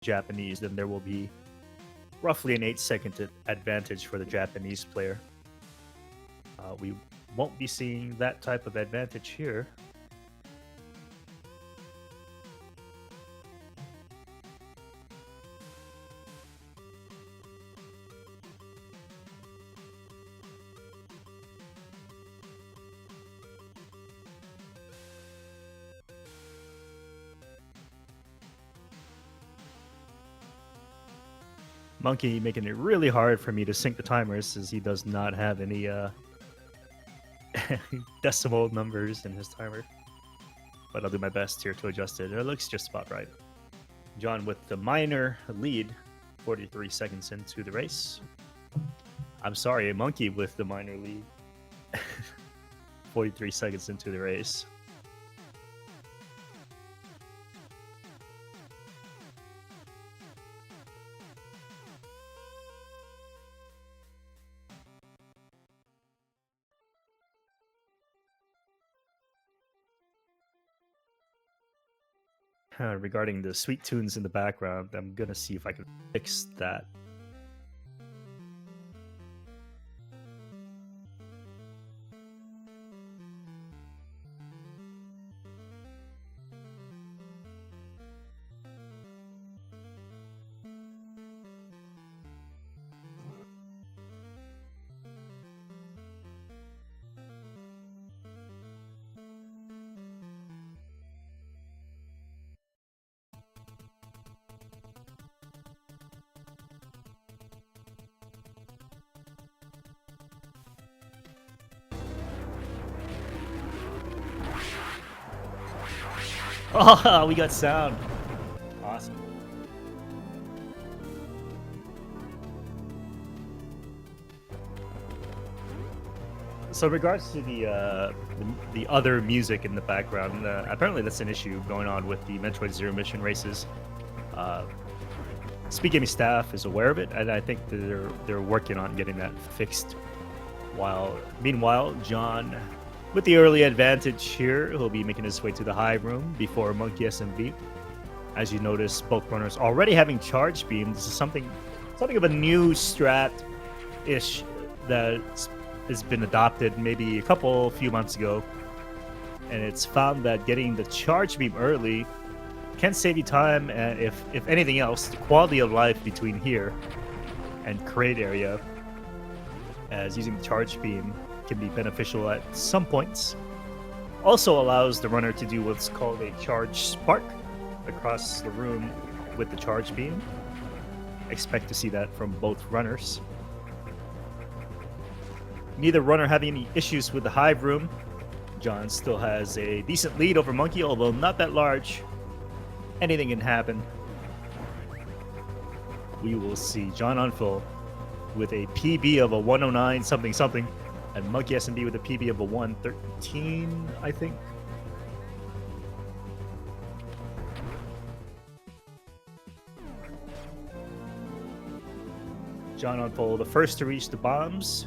Japanese, then there will be roughly an 8-second advantage for the Japanese player. We won't be seeing that type of advantage here. Monkey making it really hard for me to sync the timers, as he does not have any decimal numbers in his timer. But I'll do my best here to adjust it. It looks just about right. John with the minor lead, 43 seconds into the race. I'm sorry, Monkey with the minor lead, 43 seconds into the race. Regarding the sweet tunes in the background, I'm gonna see if I can fix that. Oh, we got sound. Awesome. So, in regards to the other music in the background, apparently that's an issue going on with the Metroid Zero Mission races. Speed Gaming staff is aware of it, and I think they're working on getting that fixed. Meanwhile, John, with the early advantage here, he'll be making his way to the high room before monkeysmb. As you notice, both runners already having charge beam. This is something of a new strat-ish that has been adopted maybe a few months ago, and it's found that getting the charge beam early can save you time, and if anything else, the quality of life between here and crate area, as using the charge beam can be beneficial at some points. Also allows the runner to do what's called a charge spark across the room with the charge beam. Expect to see that from both runners. Neither runner having any issues with the hive room. John still has a decent lead over Monkey, although not that large. Anything can happen. We will see John on full with a PB of a 109 something something, and monkeysmb with a PB of a 113, I think. John on pole, the first to reach the bombs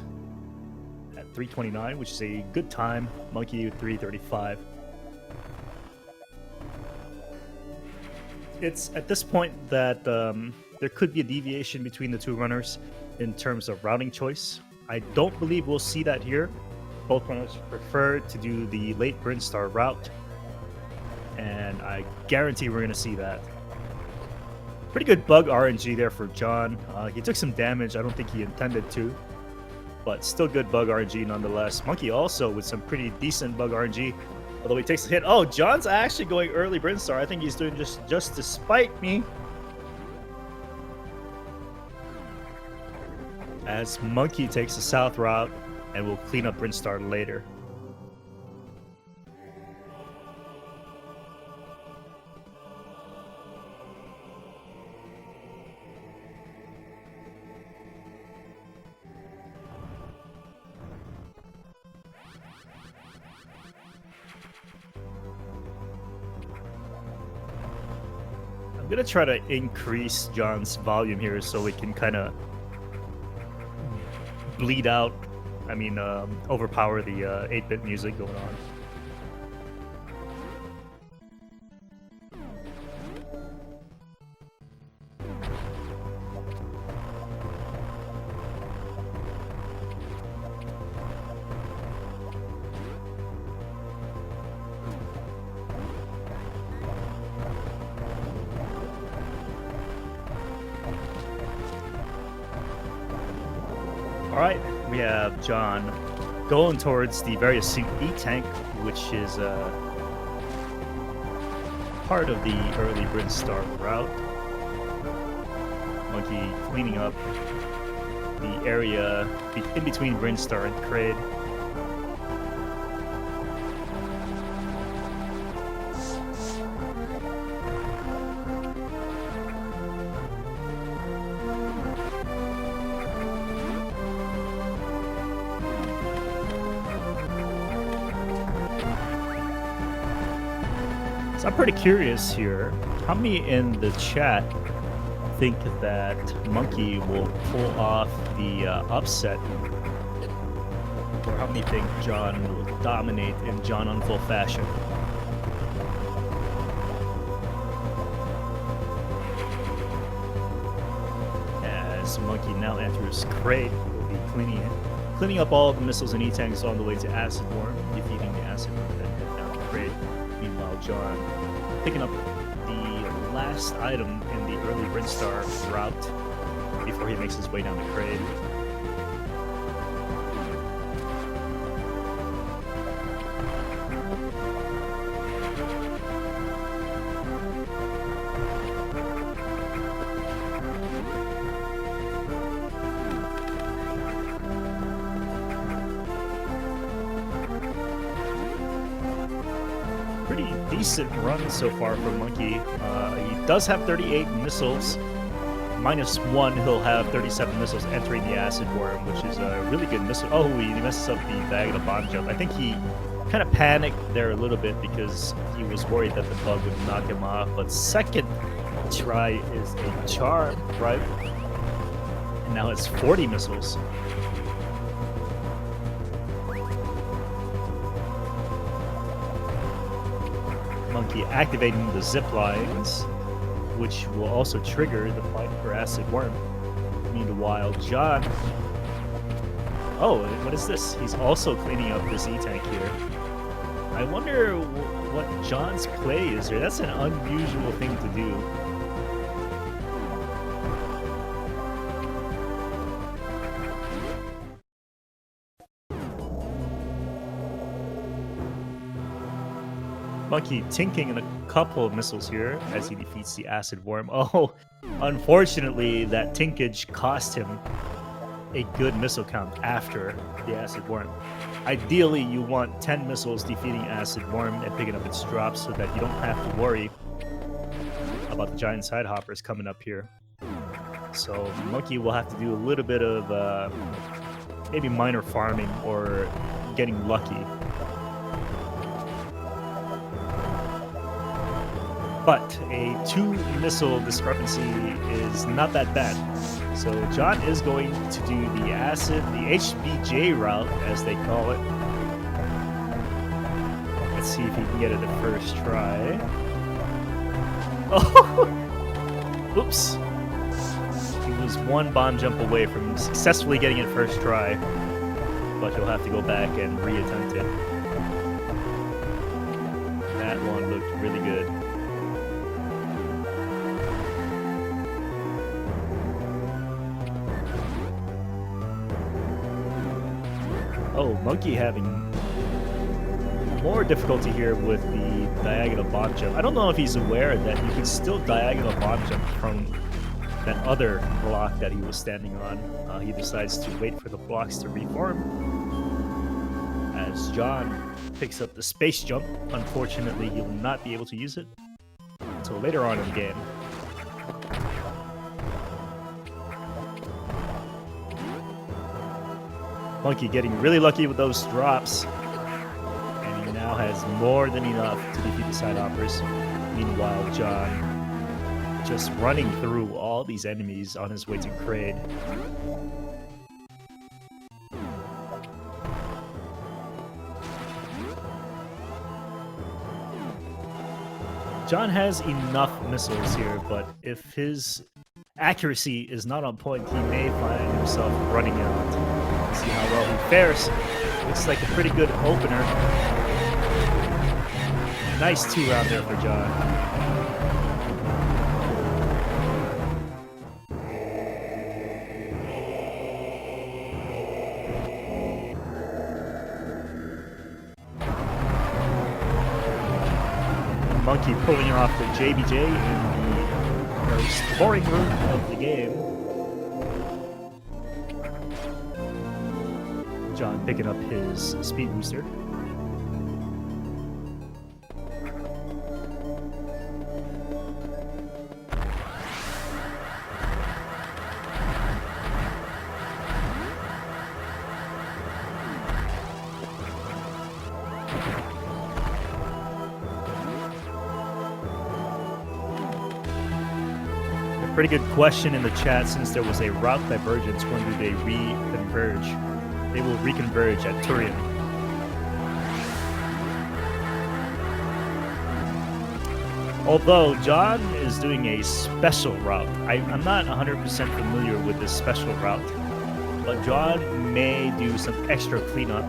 at 3:29, which is a good time. Monkey 3:35. It's at this point that there could be a deviation between the two runners in terms of routing choice. I don't believe we'll see that here. Both runners prefer to do the late Brinstar route, and I guarantee we're going to see that. Pretty good bug RNG there for John. He took some damage. I don't think he intended to, but still good bug RNG nonetheless. Monkey also with some pretty decent bug RNG, although he takes a hit. Oh, John's actually going early Brinstar. I think he's doing just to spite me. As Monkey takes the south route and will clean up Brinstar later. I'm gonna try to increase John's volume here so we can kind of bleed out, overpower the 8-bit music going on. All right, we have John going towards the very astute E-Tank, which is part of the early Brinstar route. Monkey cleaning up the area in between Brinstar and Kraid. So I'm pretty curious here. How many in the chat think that Monkey will pull off the upset? Or how many think John will dominate in John on full fashion? As Monkey now enters Kraid, will be cleaning up all the missiles and E-tanks on the way to Acid Worm, defeating the Acid Worm, then head down to Kraid. Meanwhile, John picking up the last item in the early Brinstar route before he makes his way down to Kraid. Pretty decent run so far for Monkey. He does have 38 missiles. -1, he'll have 37 missiles entering the Acid Worm, which is a really good missile. Oh, he messes up the diagonal bomb jump. I think he kind of panicked there a little bit because he was worried that the bug would knock him off. But second try is a charm, right? And now it's 40 missiles. Monkey activating the zip lines, which will also trigger the fight for Acid Worm. Meanwhile, John... Oh, what is this? He's also cleaning up this E-Tank here. I wonder what John's play is here. That's an unusual thing to do. Monkey tinking in a couple of missiles here as he defeats the Acid Worm. Oh, unfortunately, that tinkage cost him a good missile count after the Acid Worm. Ideally, you want 10 missiles defeating Acid Worm and picking up its drops so that you don't have to worry about the giant side hoppers coming up here. So Monkey will have to do a little bit of maybe minor farming or getting lucky. But a 2-missile discrepancy is not that bad. So John is going to do the HBJ route, as they call it. Let's see if he can get it the first try. Oh! Oops. He was one bomb jump away from successfully getting it first try. But he'll have to go back and reattempt it. That one looked really good. Oh, Monkey having more difficulty here with the diagonal bomb jump. I don't know if he's aware that you can still diagonal bomb jump from that other block that he was standing on. He decides to wait for the blocks to reform. As John picks up the space jump, unfortunately he will not be able to use it until later on in the game. Monkey getting really lucky with those drops. And he now has more than enough to defeat the side hoppers. Meanwhile, John just running through all these enemies on his way to Kraid. John has enough missiles here, but if his accuracy is not on point, he may find himself running out. See how well he fares. Looks like a pretty good opener. Nice 2-round there for John. Monkey pulling off the JBJ in the most boring room of the game. John picking up his speed booster. Pretty good question in the chat. Since there was a route divergence, when do they reconverge? They will reconverge at Turian. Although John is doing a special route. I'm not 100% familiar with this special route, but John may do some extra cleanup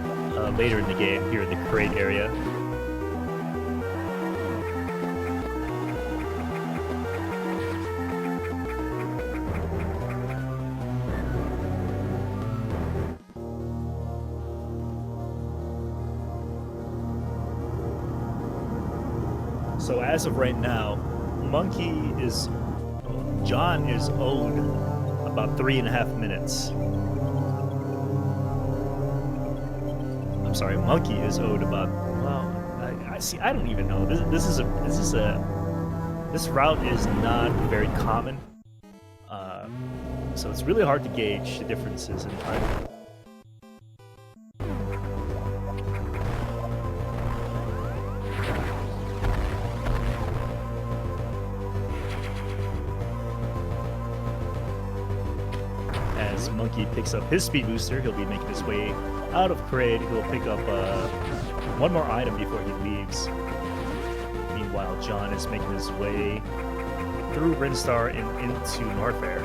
later in the game here in the crate area. So as of right now, John is owed about 3.5 minutes. I'm sorry, Monkey is owed about, well, I don't even know. This route is not very common. So it's really hard to gauge the differences in time. As Monkey picks up his speed booster, he'll be making his way out of Parade. He'll pick up one more item before he leaves. Meanwhile, John is making his way through Brinstar and into Norfair.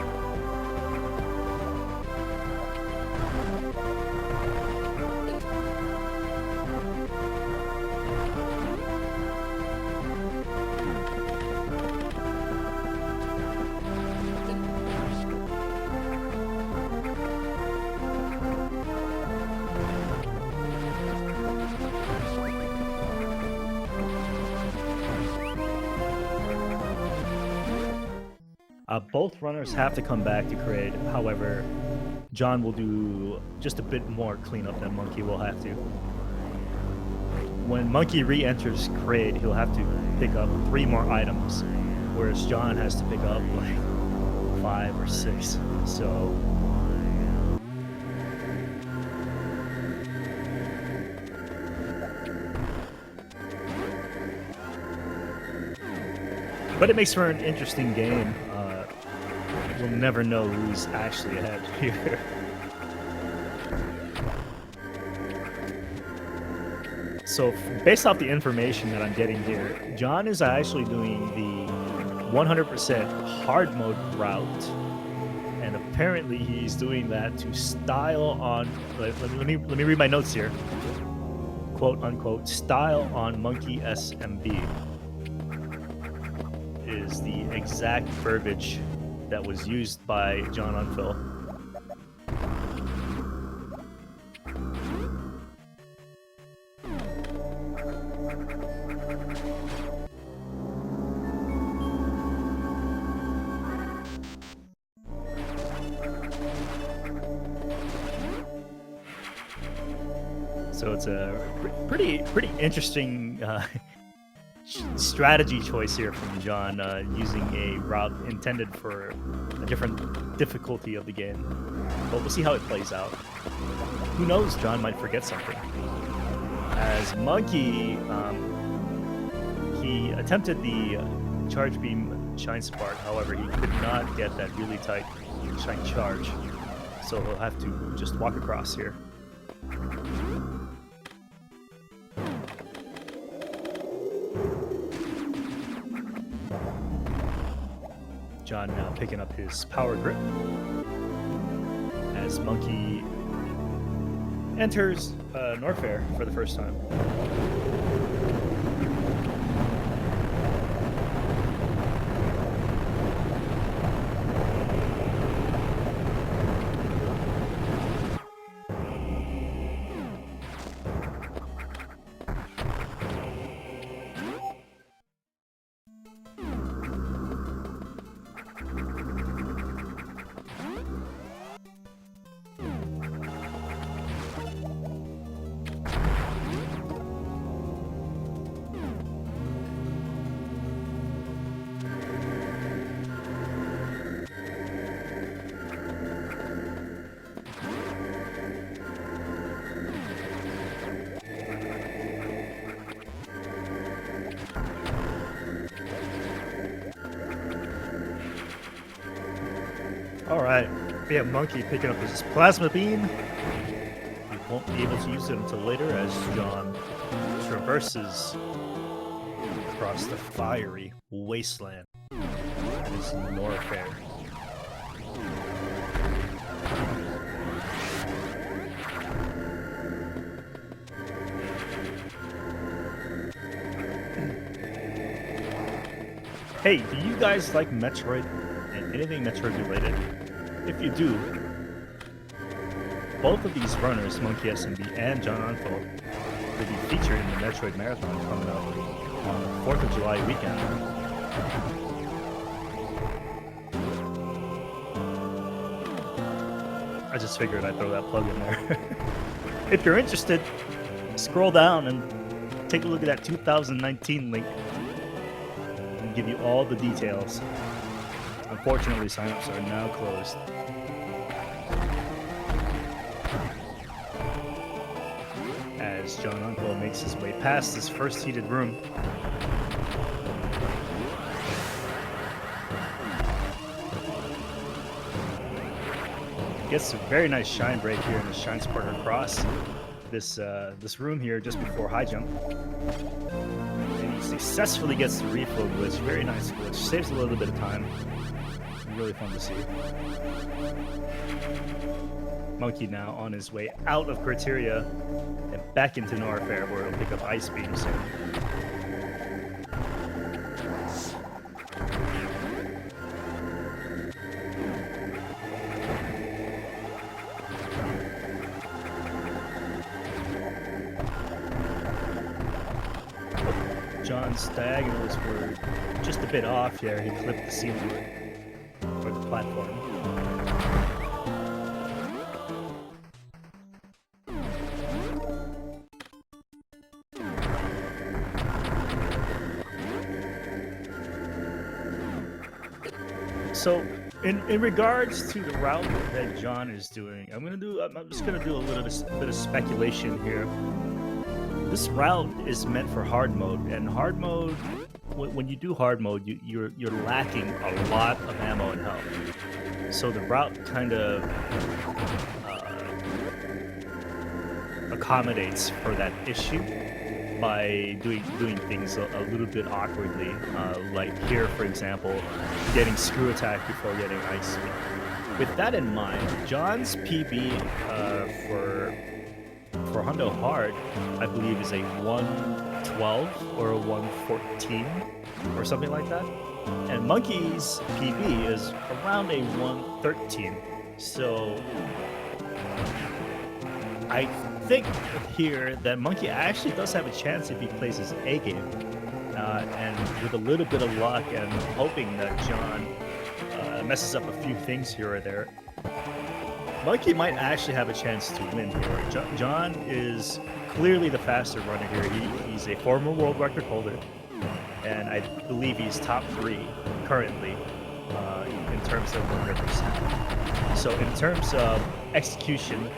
Both runners have to come back to Crade. However, John will do just a bit more cleanup than Monkey will have to. When Monkey re-enters Crade, he'll have to pick up 3 more items, whereas John has to pick up like 5 or 6. So but it makes for an interesting game. We'll never know who's actually ahead here. So based off the information that I'm getting here, John is actually doing the 100% hard mode route, and apparently he's doing that to style on. Let me read my notes here. Quote unquote, style on monkeysmb is the exact verbiage that was used by John Unfill. So it's a pretty interesting strategy choice here from John, using a route intended for a different difficulty of the game. But we'll see how it plays out. Who knows, John might forget something. As Monkey, he attempted the Charge Beam Shine Spark, however he could not get that really tight Shine Charge. So he'll have to just walk across here. John now picking up his Power Grip as Monkey enters Norfair for the first time. All right, we have Monkey picking up his plasma beam. He won't be able to use it until later as John traverses across the fiery wasteland that is Norfair. Hey, do you guys like Metroid and anything Metroid related? If you do, both of these runners, Monkey SMB and John Unfold, will be featured in the Metroid Marathon coming up on the 4th of July weekend. I just figured I'd throw that plug in there. If you're interested, scroll down and take a look at that 2019 link. And give you all the details. Unfortunately, signups are now closed. As John Uncle makes his way past his first heated room. Gets a very nice shine break here in the Shine Sparker Cross. This room here just before high jump. And he successfully gets the reflow glitch. Very nice glitch. Saves a little bit of time. Really fun to see. Monkey now on his way out of Criteria and back into Norfair where he'll pick up Ice Beam soon. John's diagonals were just a bit off here. He clipped the ceiling or the platform. So, in regards to the route that John is doing, I'm just gonna do a little bit of speculation here. This route is meant for hard mode, and hard mode, when you do hard mode, you're lacking a lot of ammo and health. So the route kind of accommodates for that issue by doing things a little bit awkwardly, like here, for example, getting screw attack before getting ice speed. With that in mind, John's PB for Hundo Hard, I believe, is a 112 or a 114 or something like that. And Monkey's PB is around a 113. So I think here that Monkey actually does have a chance if he plays his A game. And with a little bit of luck and hoping that John messes up a few things here or there, Monkey might actually have a chance to win here. John is clearly the faster runner here. He's a former world record holder, and I believe he's top 3 currently in terms of 100%. So in terms of execution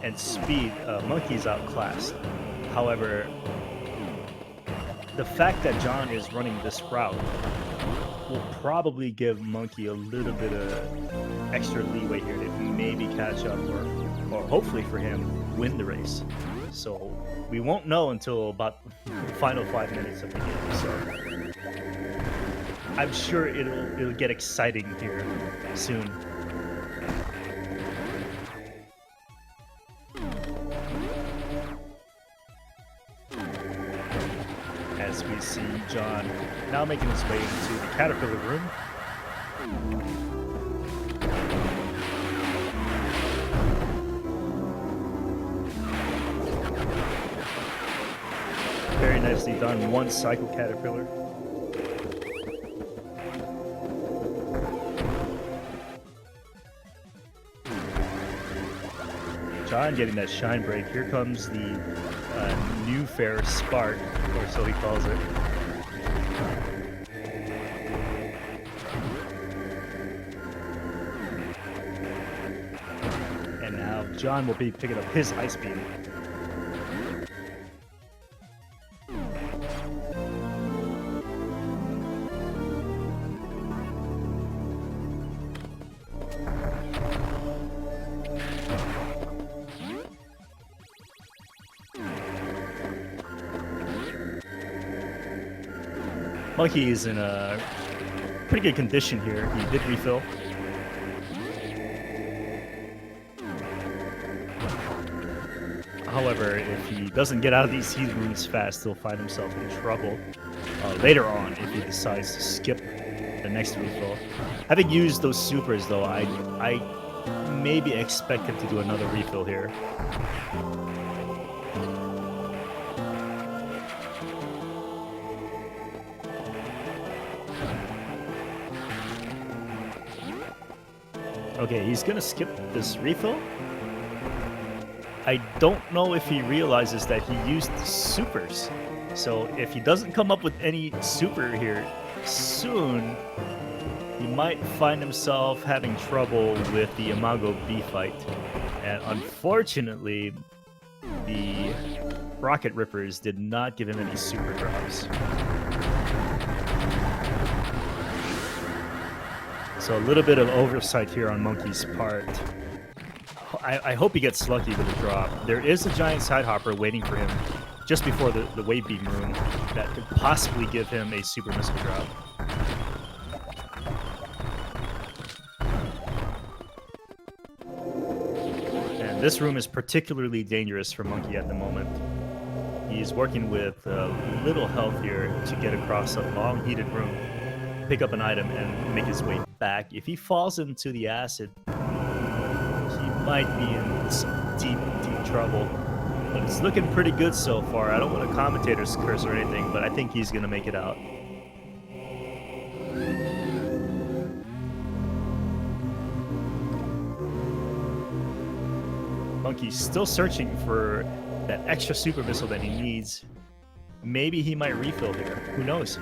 and speed, Monkey's outclassed. However, the fact that John is running this route will probably give Monkey a little bit of extra leeway here to maybe catch up or hopefully for him win the race. So we won't know until about the final 5 minutes of the game. So I'm sure it'll get exciting here soon. As we see John now making his way into the Caterpillar room. Very nicely done. One cycle Caterpillar. John getting that shine break. Here comes the new fair spark, or so he calls it. And now John will be picking up his ice beam. Monkey is in a pretty good condition here. He did refill. However, if he doesn't get out of these heat rooms fast, he'll find himself in trouble later on if he decides to skip the next refill. Having used those supers, though, I maybe expect him to do another refill here. Okay, he's gonna skip this refill. I don't know if he realizes that he used supers. So if he doesn't come up with any super here soon, he might find himself having trouble with the Imago B fight. And unfortunately, the Rocket Rippers did not give him any super drops. So a little bit of oversight here on Monkey's part. I hope he gets lucky with a drop. There is a giant side hopper waiting for him just before the wave beam room that could possibly give him a super missile drop. And this room is particularly dangerous for Monkey at the moment. He's working with little health here to get across a long heated room, pick up an item, and make his way back. If he falls into the acid, might be in some deep trouble, but it's looking pretty good so far. I don't want a commentator's curse or anything, but I think he's gonna make it out. Monkey's still searching for that extra super missile that he needs. Maybe he might refill here. Who knows?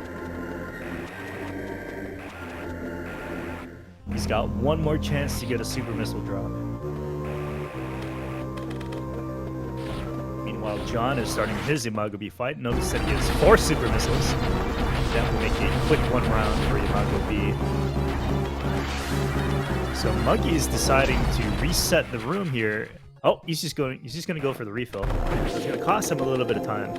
He's got one more chance to get a super missile drop. While John is starting his Imago B fight, notice that he has 4 super missiles. That will make a quick 1 round for Imago B. So Monkey is deciding to reset the room here. Oh, he's just going to go for the refill. It's going to cost him a little bit of time.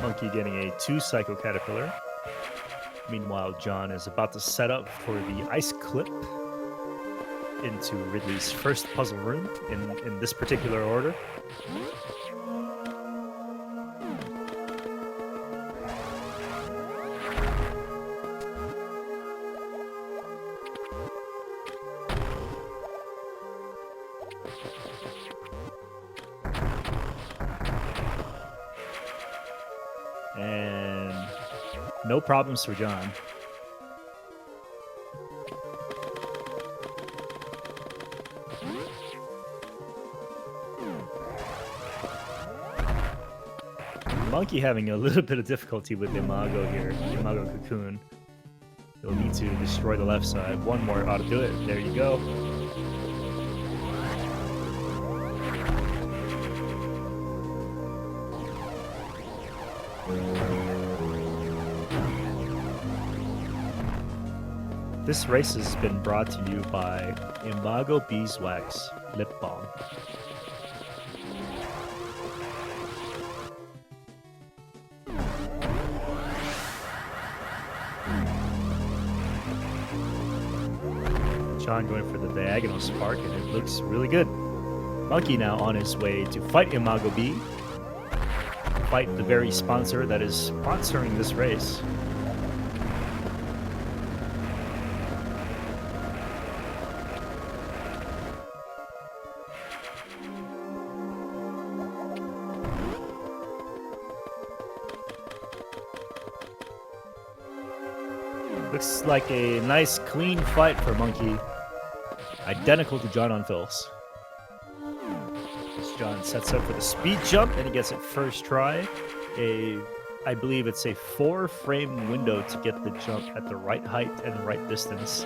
Monkey getting a 2 Psycho Caterpillar. Meanwhile, John is about to set up for the ice clip into Ridley's first puzzle room in this particular order. And no problems for John. Monkey having a little bit of difficulty with Imago here. Imago Cocoon. He'll need to destroy the left side. One more ought to do it. There you go. This race has been brought to you by Imago Beeswax Lip Balm. John going for the diagonal spark, and it looks really good. Monkey now on his way to fight Imago B. Fight the very sponsor that is sponsoring this race. Looks like a nice, clean fight for Monkey. Identical to John on Phil's. John sets up for the speed jump, and he gets it first try. I believe it's a 4-frame window to get the jump at the right height and right distance.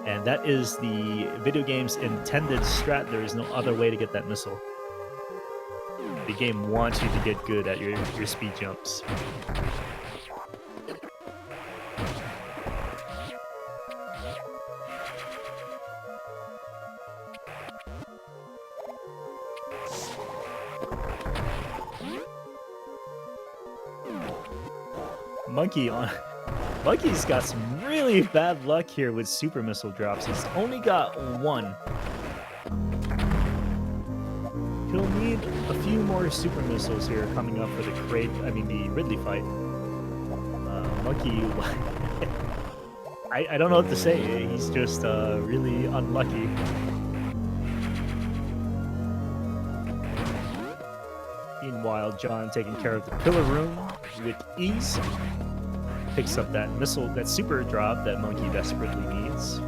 And that is the video game's intended strat. There is no other way to get that missile. The game wants you to get good at your speed jumps. Monkey's got some really bad luck here with super missile drops. He's only got one. He'll need a few more super missiles here coming up for the the Ridley fight. Monkey, I don't know what to say. He's just really unlucky. Meanwhile, John taking care of the pillar room with ease. Picks up that missile, that super drop that Monkey desperately needs.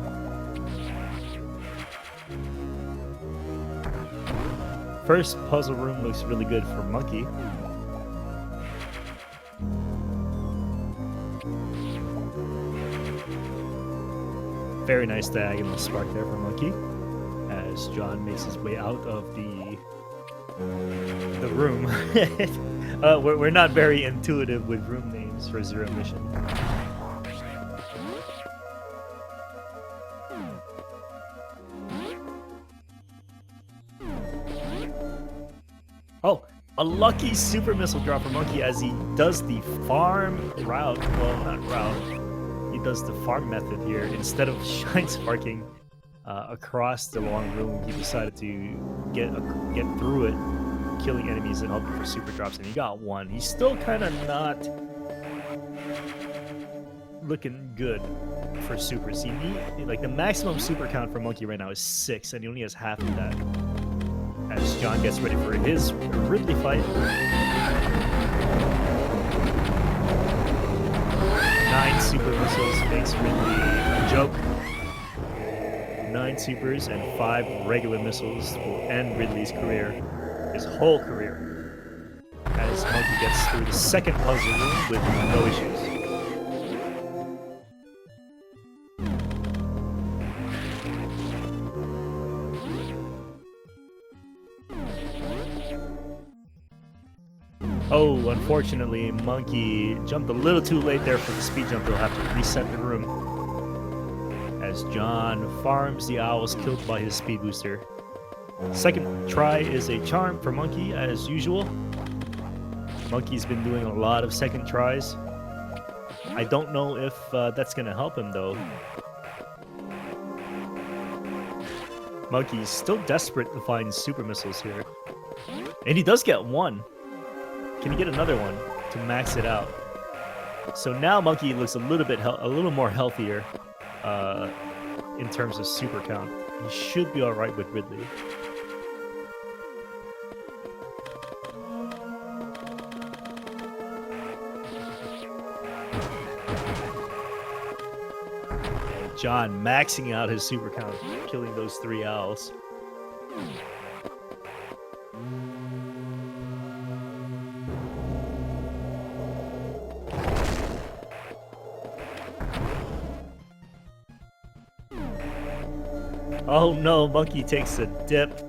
First puzzle room looks really good for Monkey. Very nice diagonal spark there for Monkey as John makes his way out of the room. We're not very intuitive with room names for Zero Mission. Oh, a lucky super missile drop for Monkey as he does the farm route. Well, not route. He does the farm method here. Instead of shine sparking across the long room, he decided to get through it, killing enemies and hoping for super drops, and he got one. He's still kind of not looking good for supers. Like the maximum super count for Monkey right now is 6, and he only has half of that. As John gets ready for his Ridley fight. 9 super missiles makes Ridley a joke. 9 supers and 5 regular missiles will end Ridley's career, his whole career, as Monkey gets through the second puzzle room with no issues. Oh, unfortunately, Monkey jumped a little too late there for the speed jump. He'll have to reset the room. As John farms the owls killed by his speed booster. Second try is a charm for Monkey, as usual. Monkey's been doing a lot of second tries. I don't know if that's going to help him, though. Monkey's still desperate to find super missiles here. And he does get one. Can he get another one to max it out? So now Monkey looks a little more healthier in terms of super count. He should be all right with Ridley. And John maxing out his super count, killing those 3 owls. Oh no, Monkey takes a dip.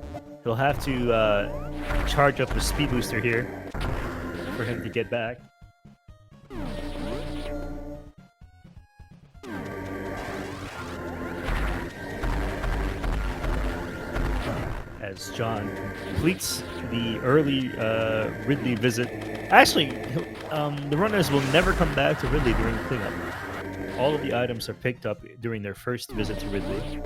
He'll have to charge up the speed booster here for him to get back. As John completes the early Ridley visit. Actually, the runners will never come back to Ridley during cleanup. All of the items are picked up during their first visit to Ridley.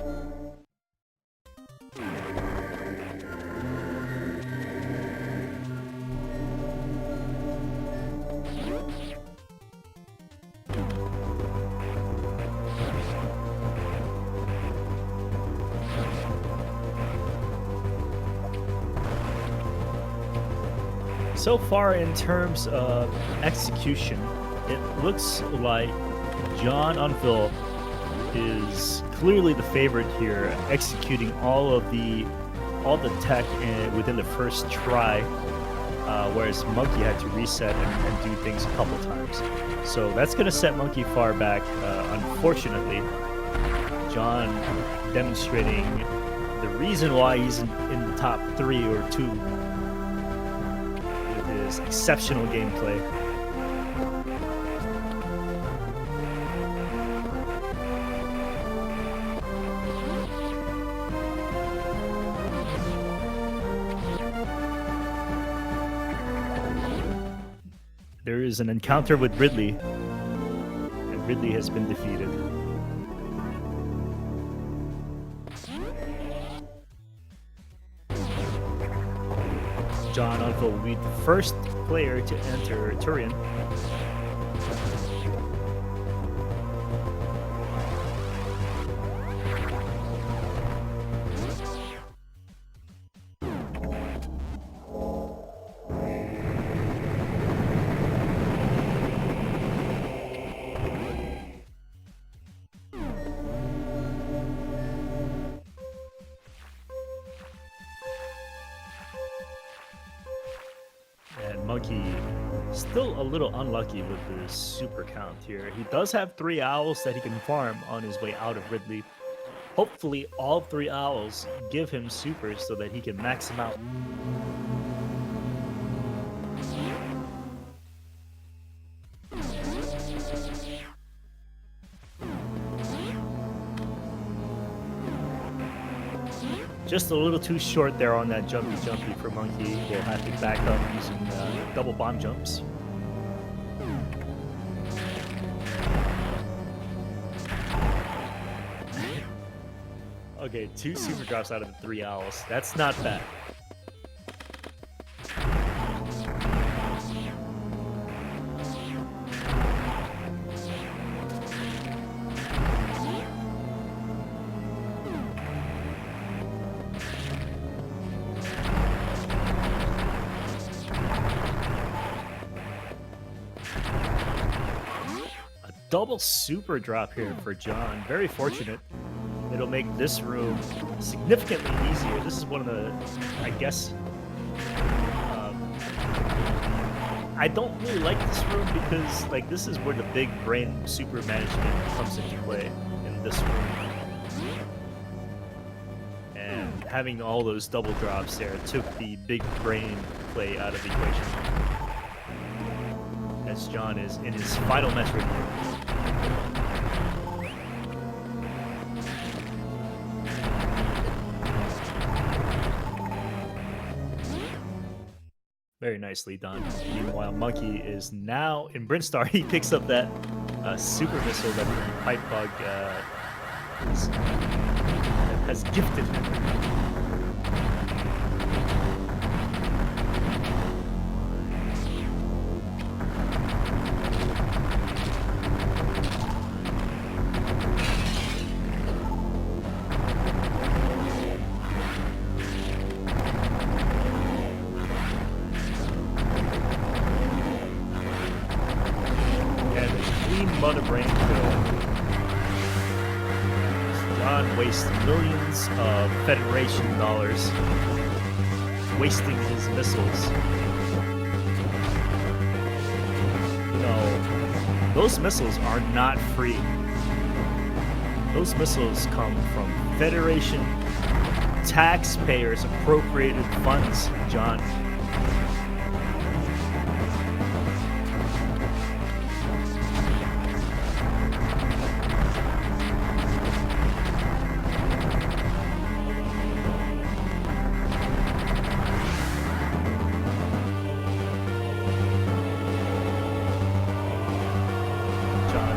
So far, in terms of execution, it looks like John Unfil is clearly the favorite here, executing all of the all the tech within the first try, whereas Monkey had to reset and do things a couple times. So that's going to set Monkey far back. Unfortunately, John demonstrating the reason why he's in the top 3 or 2 with his exceptional gameplay. There is an encounter with Ridley, and Ridley has been defeated. John Uncle will be the first player to enter Turian. And Monkey still a little unlucky with the super count here. He does have 3 owls that he can farm on his way out of Ridley. Hopefully all 3 owls give him supers so that he can max them out. Just a little too short there on that jumpy for Monkey. We'll have to back up using double bomb jumps. Okay, 2 super drops out of the 3 owls. That's not bad. Double super drop here for John. Very fortunate. It'll make this room significantly easier. This is one of the, I guess, I don't really like this room because like this is where the big brain super management comes into play in this room. And having all those double drops there took the big brain play out of the equation. As John is in his final Metroid game. Very nicely done. Meanwhile, Monkey is now in Brinstar. He picks up that super missile that the Pipe Bug has gifted him. Mother brain kill. John wastes millions of Federation dollars wasting his missiles. You know, those missiles are not free. Those missiles come from Federation taxpayers' appropriated funds, John.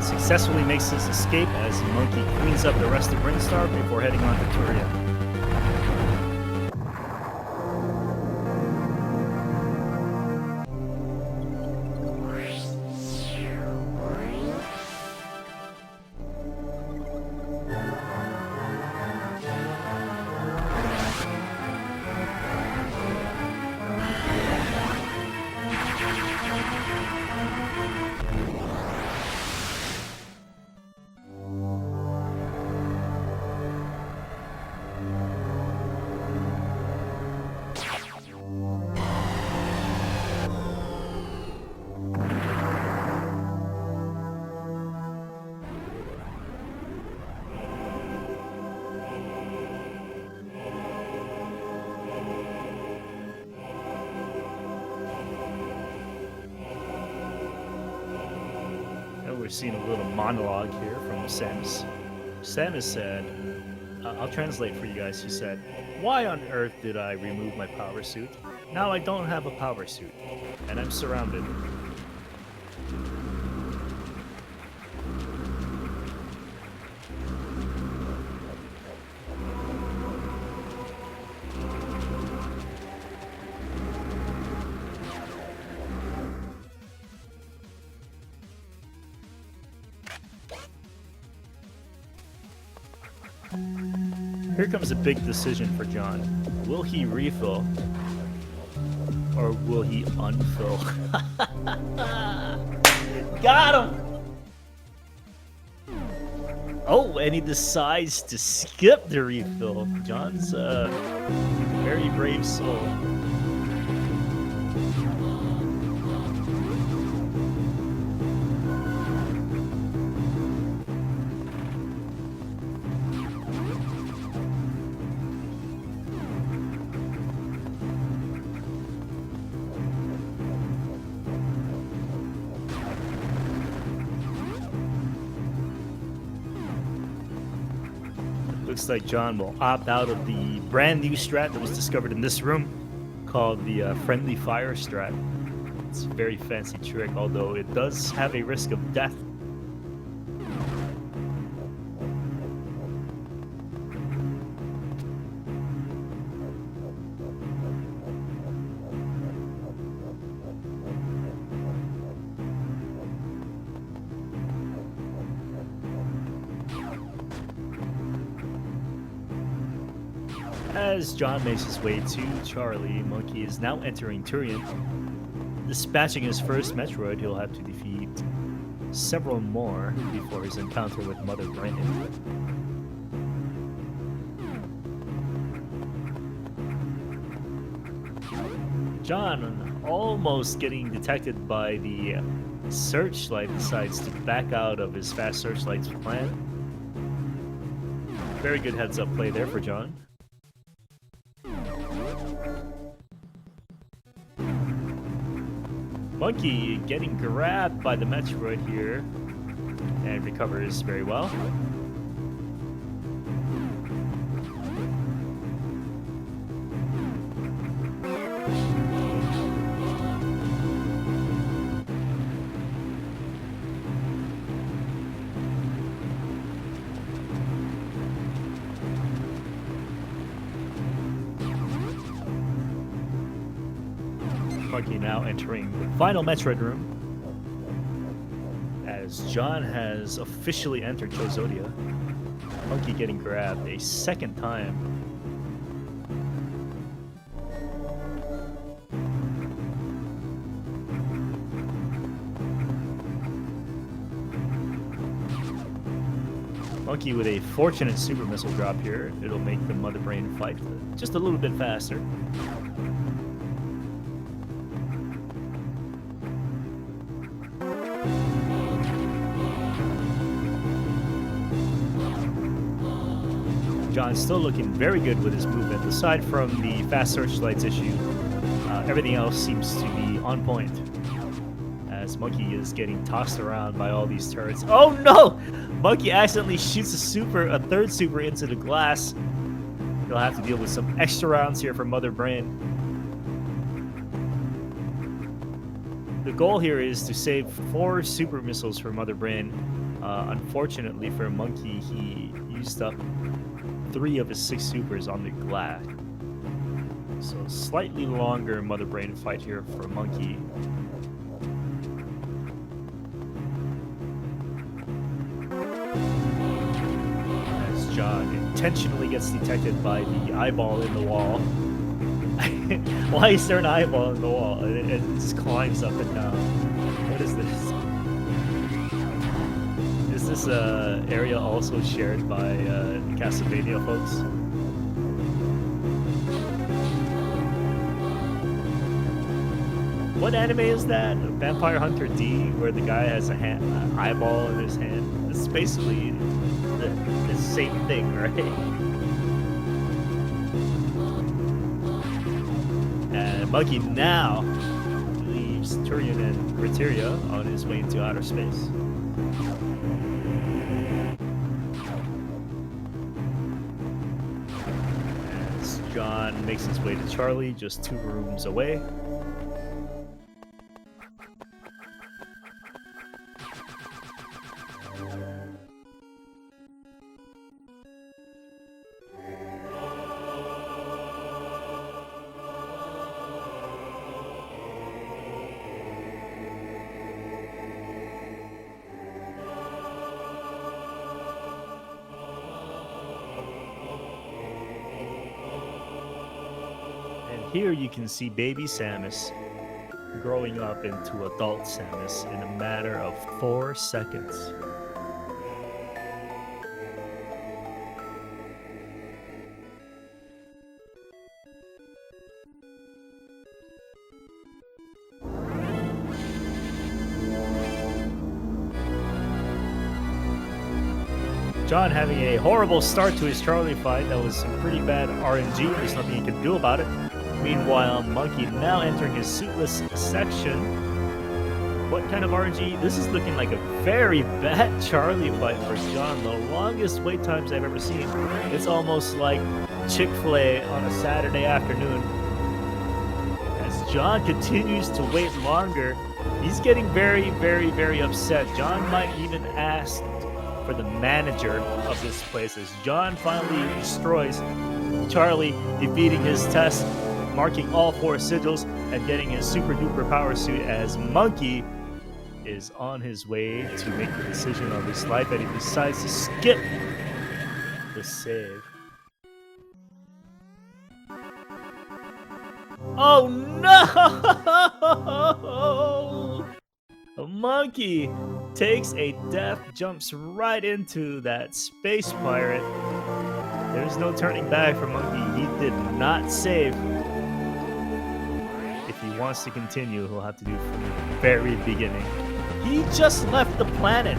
Successfully makes his escape as Monkey cleans up the rest of Brinstar before heading on to Turia. seeing a little monologue here from Samus. Samus said, I'll translate for you guys. She said, "Why on earth did I remove my power suit? Now I don't have a power suit, and I'm surrounded." Here comes a big decision for John. Will he refill or will he unfill? Got him! Oh, and he decides to skip the refill. John's a very brave soul. Looks like John will opt out of the brand new strat that was discovered in this room called the friendly fire strat. It's a very fancy trick, although it does have a risk of death. As John makes his way to Charlie, Monkey is now entering Turian. Dispatching his first Metroid, he'll have to defeat several more before his encounter with Mother Brandon. John, almost getting detected by the searchlight, decides to back out of his fast searchlight's plan. Very good heads-up play there for John. Monkey getting grabbed by the Metroid here and recovers very well. Monkey now entering the final Metroid room as John has officially entered Chozodia. Monkey getting grabbed a second time. Monkey with a fortunate super missile drop here. It'll make the Mother Brain fight just a little bit faster. John's still looking very good with his movement. Aside from the fast searchlights issue, everything else seems to be on point. As Monkey is getting tossed around by all these turrets. Oh no! Monkey accidentally shoots a third super into the glass. He'll have to deal with some extra rounds here for Mother Brain. The goal here is to save 4 super missiles for Mother Brain. Unfortunately for Monkey, he used up 3 of his 6 supers on the glass. So slightly longer Mother Brain fight here for Monkey. As John intentionally gets detected by the eyeball in the wall. Why is there an eyeball in the wall? It just climbs up and down. What is this? Is this area also shared by the Castlevania folks? What anime is that? Vampire Hunter D, where the guy has an eyeball in his hand? It's basically the same thing, right? And Monkey now leaves Turian and Criteria on his way into outer space. John makes his way to Charlie, just 2 rooms away. Here you can see baby Samus growing up into adult Samus in a matter of 4 seconds. John having a horrible start to his Charlie fight. That was some pretty bad RNG. There's nothing he can do about it. Meanwhile, Monkey now entering his suitless section. What kind of RNG? This is looking like a very bad Charlie fight for John. The longest wait times I've ever seen. It's almost like Chick-fil-A on a Saturday afternoon. As John continues to wait longer, he's getting very, very, very upset. John might even ask for the manager of this place as John finally destroys Charlie, defeating his test, marking all 4 sigils, and getting his super duper power suit as Monkey is on his way to make the decision of his life, and he decides to skip the save. Oh no! A Monkey takes a death, jumps right into that space pirate. There's no turning back for Monkey. He did not save. If he wants to continue, he'll have to do from the very beginning. He just left the planet.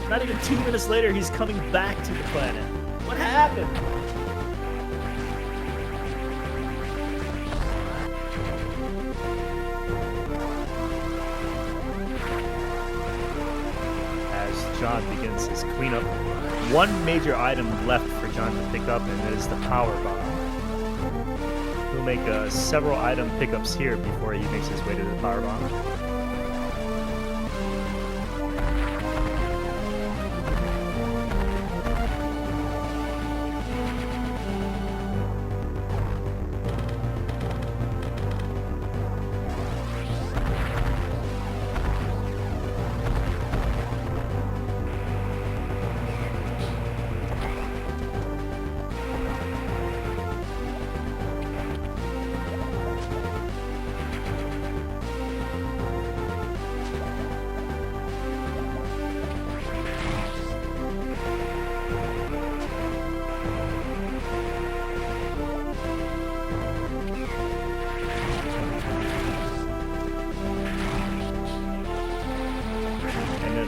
Not even 2 minutes later, he's coming back to the planet. What happened? As John begins his cleanup, one major item left for John to pick up, and that is the power bomb. He'll make several item pickups here before he makes his way to the power bomb.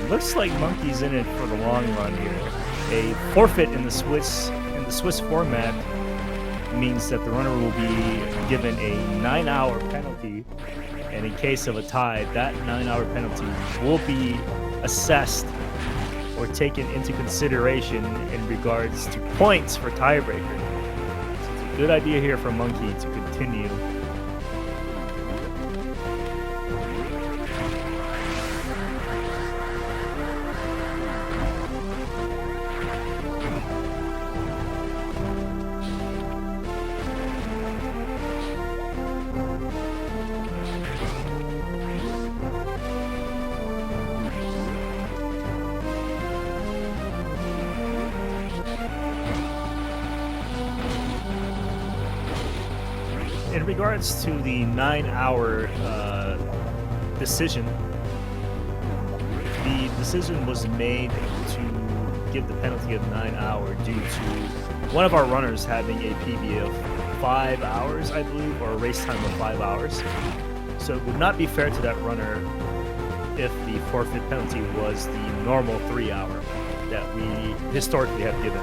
Looks like Monkey's in it for the long run here. A forfeit in the Swiss format means that the runner will be given a 9-hour penalty, and in case of a tie, that 9-hour penalty will be assessed or taken into consideration in regards to points for tiebreaker. So it's a good idea here for Monkey to continue. In regards to the 9-hour decision, the decision was made to give the penalty of 9 hours due to one of our runners having a PB of 5 hours, I believe, or a race time of 5 hours. So it would not be fair to that runner if the forfeit penalty was the normal 3-hour that we historically have given.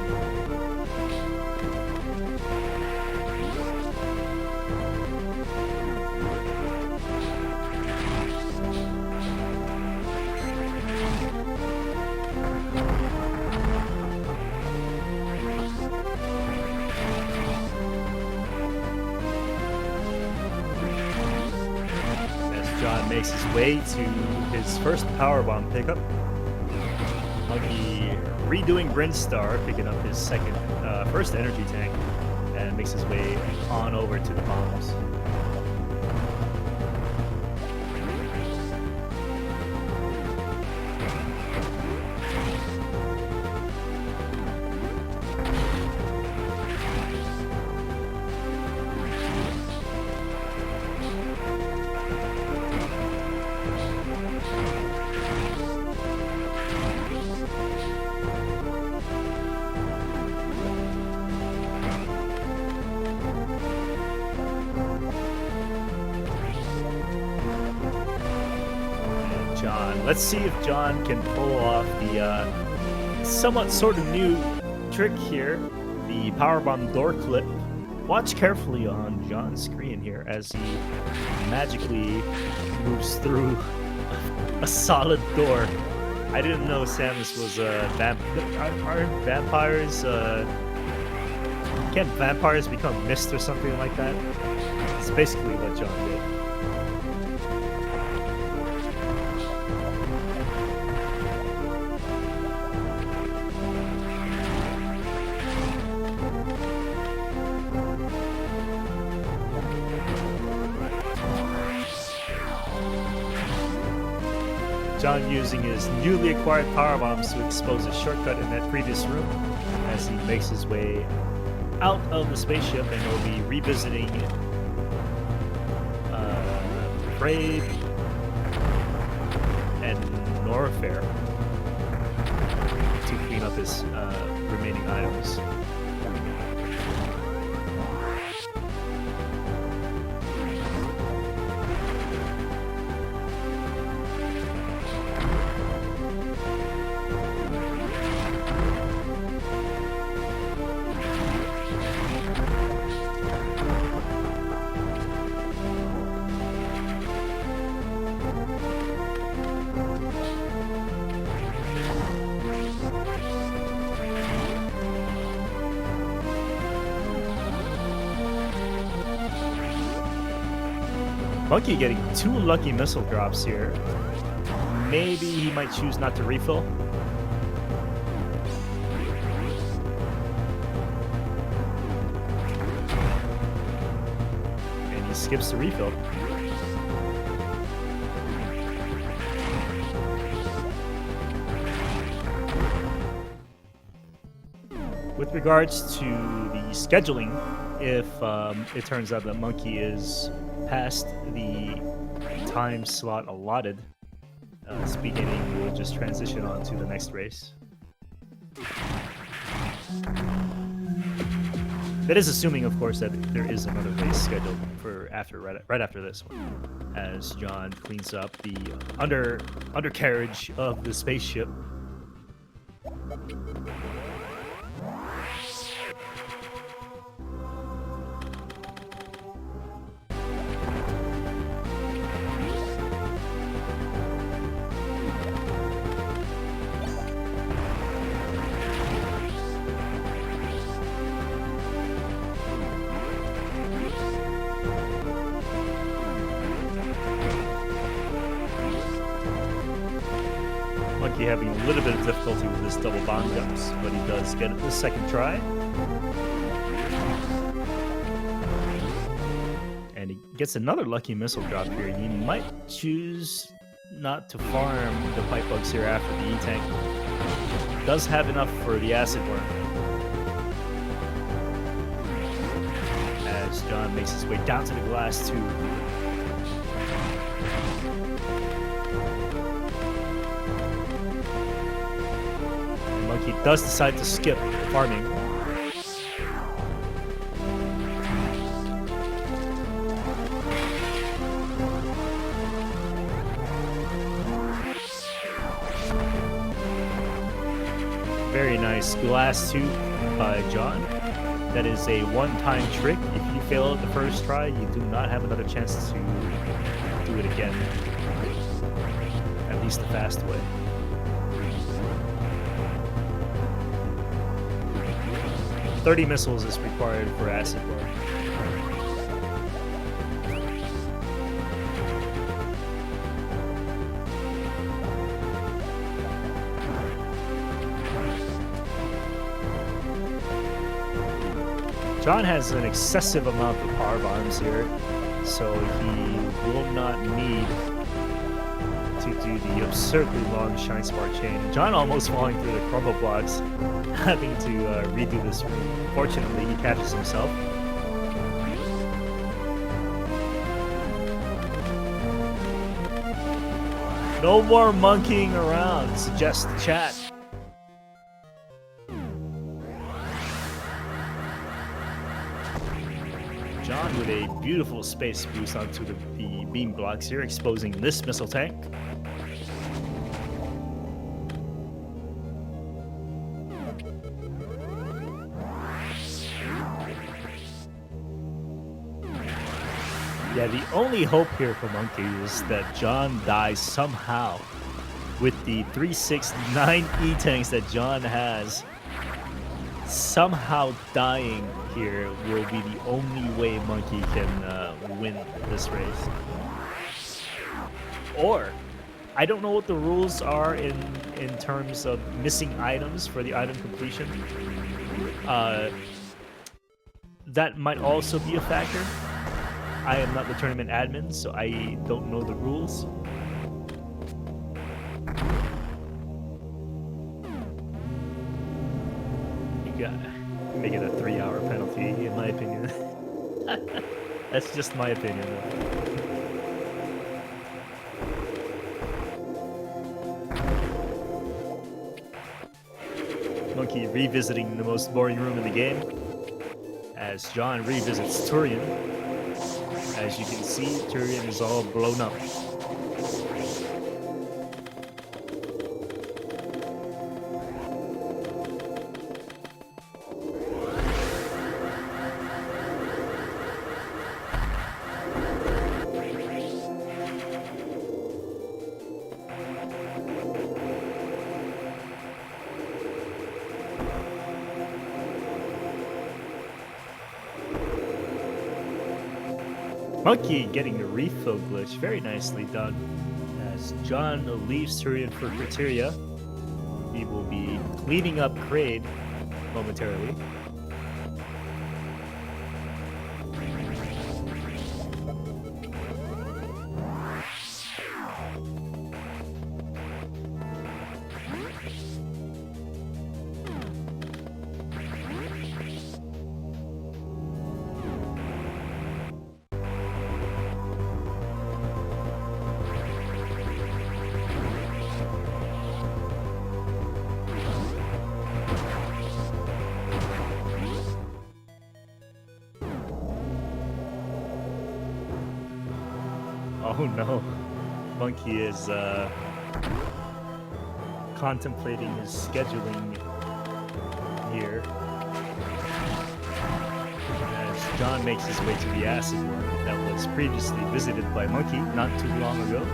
makes his way to his first powerbomb pickup. Monkey redoing Brinstar, picking up his first energy tank, and makes his way on over to the bombs. Let's see if John can pull off the somewhat sort of new trick here, the powerbomb door clip. Watch carefully on John's screen here as he magically moves through a solid door. I didn't know, Samus, was aren't vampires? Can't vampires become mist or something like that? It's basically what John did. John using his newly acquired power bombs to expose a shortcut in that previous room as he makes his way out of the spaceship, and he'll be revisiting Brave and Norfair to clean up his remaining items. Monkey getting 2 lucky missile drops here. Maybe he might choose not to refill. And he skips the refill. With regards to the scheduling, if it turns out that Monkey is past the time slot allotted, Speed Gaming will just transition on to the next race. That is assuming, of course, that there is another race scheduled for right after this one, as John cleans up the undercarriage of the spaceship. Monkey having a little bit of difficulty with this double bomb jumps, but he does get it the second try. And he gets another lucky missile drop here. He might choose not to farm the pipe bugs here after the E-Tank. Does have enough for the acid worm. As John makes his way down to the glass tube. Monkey does decide to skip farming. Very nice glass tube by John. That is a one-time trick. If you fail at the first try, you do not have another chance to do it again. At least the fast way. "30 missiles is required for acid worm." John has an excessive amount of power bombs here, so he will not need to do the absurdly long Shine Spark chain. John almost falling through the crumble blocks, having to redo this room. Fortunately, he catches himself. No more monkeying around, suggest the chat. John with a beautiful space boost onto the beam blocks here, exposing this missile tank. Yeah, the only hope here for Monkey is that John dies somehow with the 369 E-tanks that John has. Somehow dying here will be the only way Monkey can win this race. Or, I don't know what the rules are in terms of missing items for the item completion. That might also be a factor. I am not the tournament admin, so I don't know the rules. You gotta make it a 3-hour penalty, in my opinion. That's just my opinion, though. Monkey revisiting the most boring room in the game, as John revisits Turian. As you can see, Turian is all blown up. Monkey getting the refill glitch, very nicely done. As John leaves Turian for Criteria, he will be cleaning up Kraid momentarily. Oh no, Monkey is contemplating his scheduling here. As John makes his way to the acid one that was previously visited by Monkey not too long ago.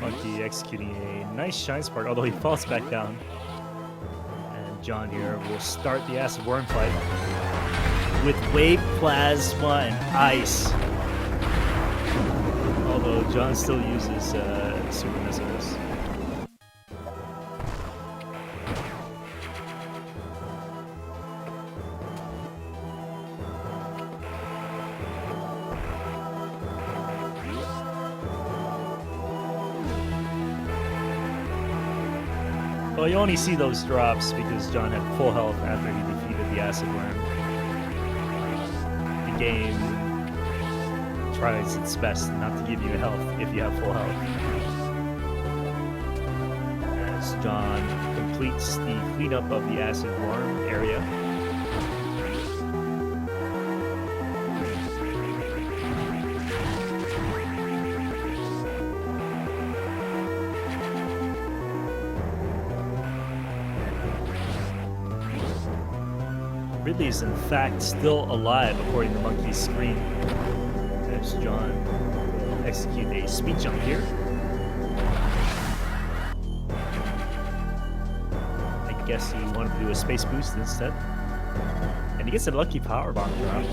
Monkey executing a nice Shine Spark, although he falls back down. And John here will start the Acid Worm fight with Wave Plasma and Ice. Although John still uses Super Missiles. Well, you only see those drops because John had full health after he defeated the Acid Worm. The game tries its best not to give you health if you have full health. As John completes the cleanup of the Acid Worm area. Ridley is in fact still alive according to Monkey's screen. As John will execute a speed jump here. I guess he wanted to do a space boost instead. And he gets a lucky power bomb drop.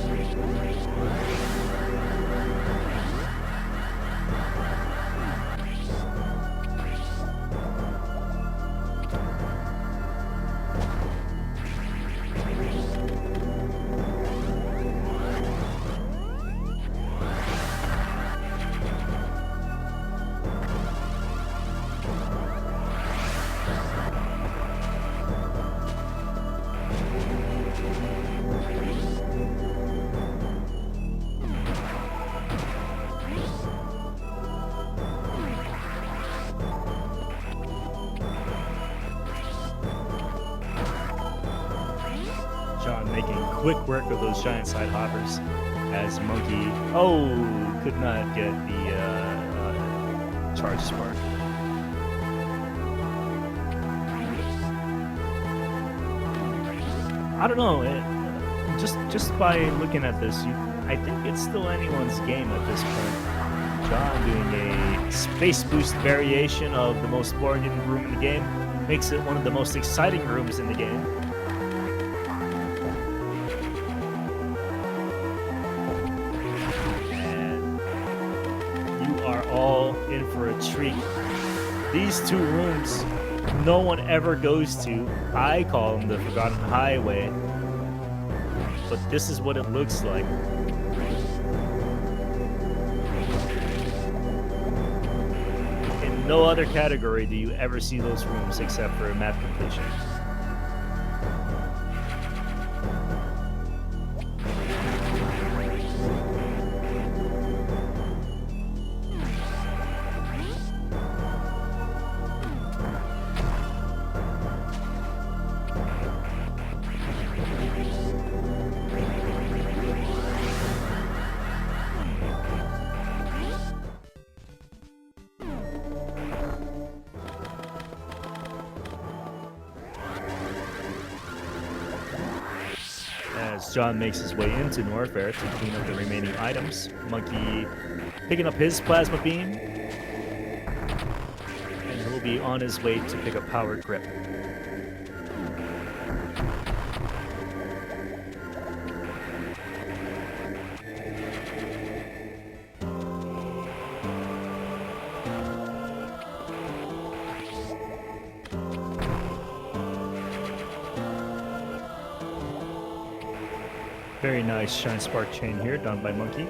John making quick work of those giant side hoppers as Monkey, could not get the charge spark. I don't know, just by looking at this, I think it's still anyone's game at this point. John doing a space boost variation of the most boring room in the game makes it one of the most exciting rooms in the game. All in for a treat. These two rooms no one ever goes to. I call them the Forgotten Highway, but this is what it looks like. In no other category do you ever see those rooms except for map completion. As John makes his way into Norfair to clean up the remaining items, Monkey picking up his plasma beam, and he'll be on his way to pick up Power Grip. Very nice Shine Spark chain here, done by Monkey.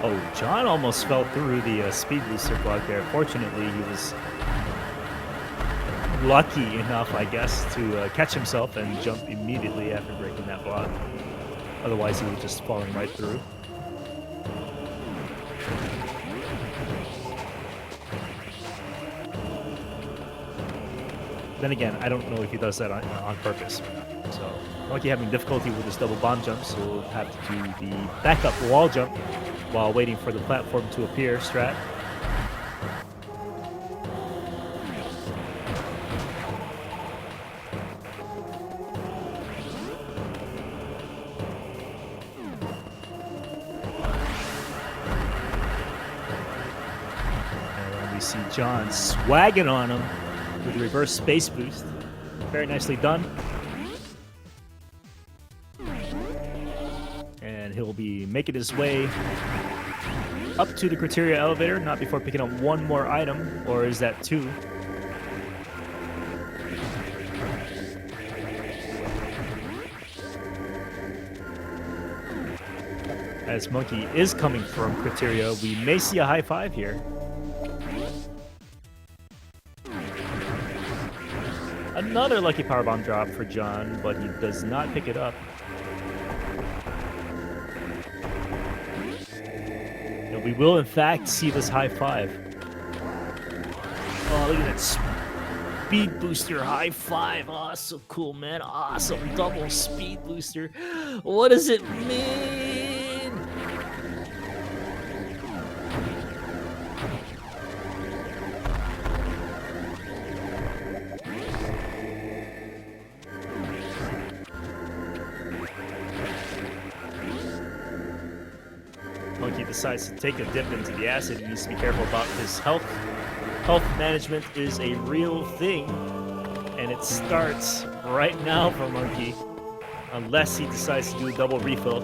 Oh, John almost fell through the speed booster block there. Fortunately, he was lucky enough, I guess, to catch himself and jump immediately after breaking that block. Otherwise, he was just falling right through. Then again, I don't know if he does that on purpose or not. So, Monkey having difficulty with his double bomb jump, so we'll have to do the backup wall jump while waiting for the platform to appear. Strat. And we see John swagging on him with the reverse space boost. Very nicely done. And he'll be making his way up to the criteria elevator, not before picking up one more item, or is that two? As Monkey is coming from criteria, we may see a high five here. Another lucky powerbomb drop for John, but he does not pick it up. And we will, in fact, see this high five. Oh, look at that speed booster high five. Oh, so cool, man. Awesome double speed booster. What does it mean? decides to take a dip into the acid, he needs to be careful about his health. Health management is a real thing, and it starts right now for Monkey, unless he decides to do a double refill.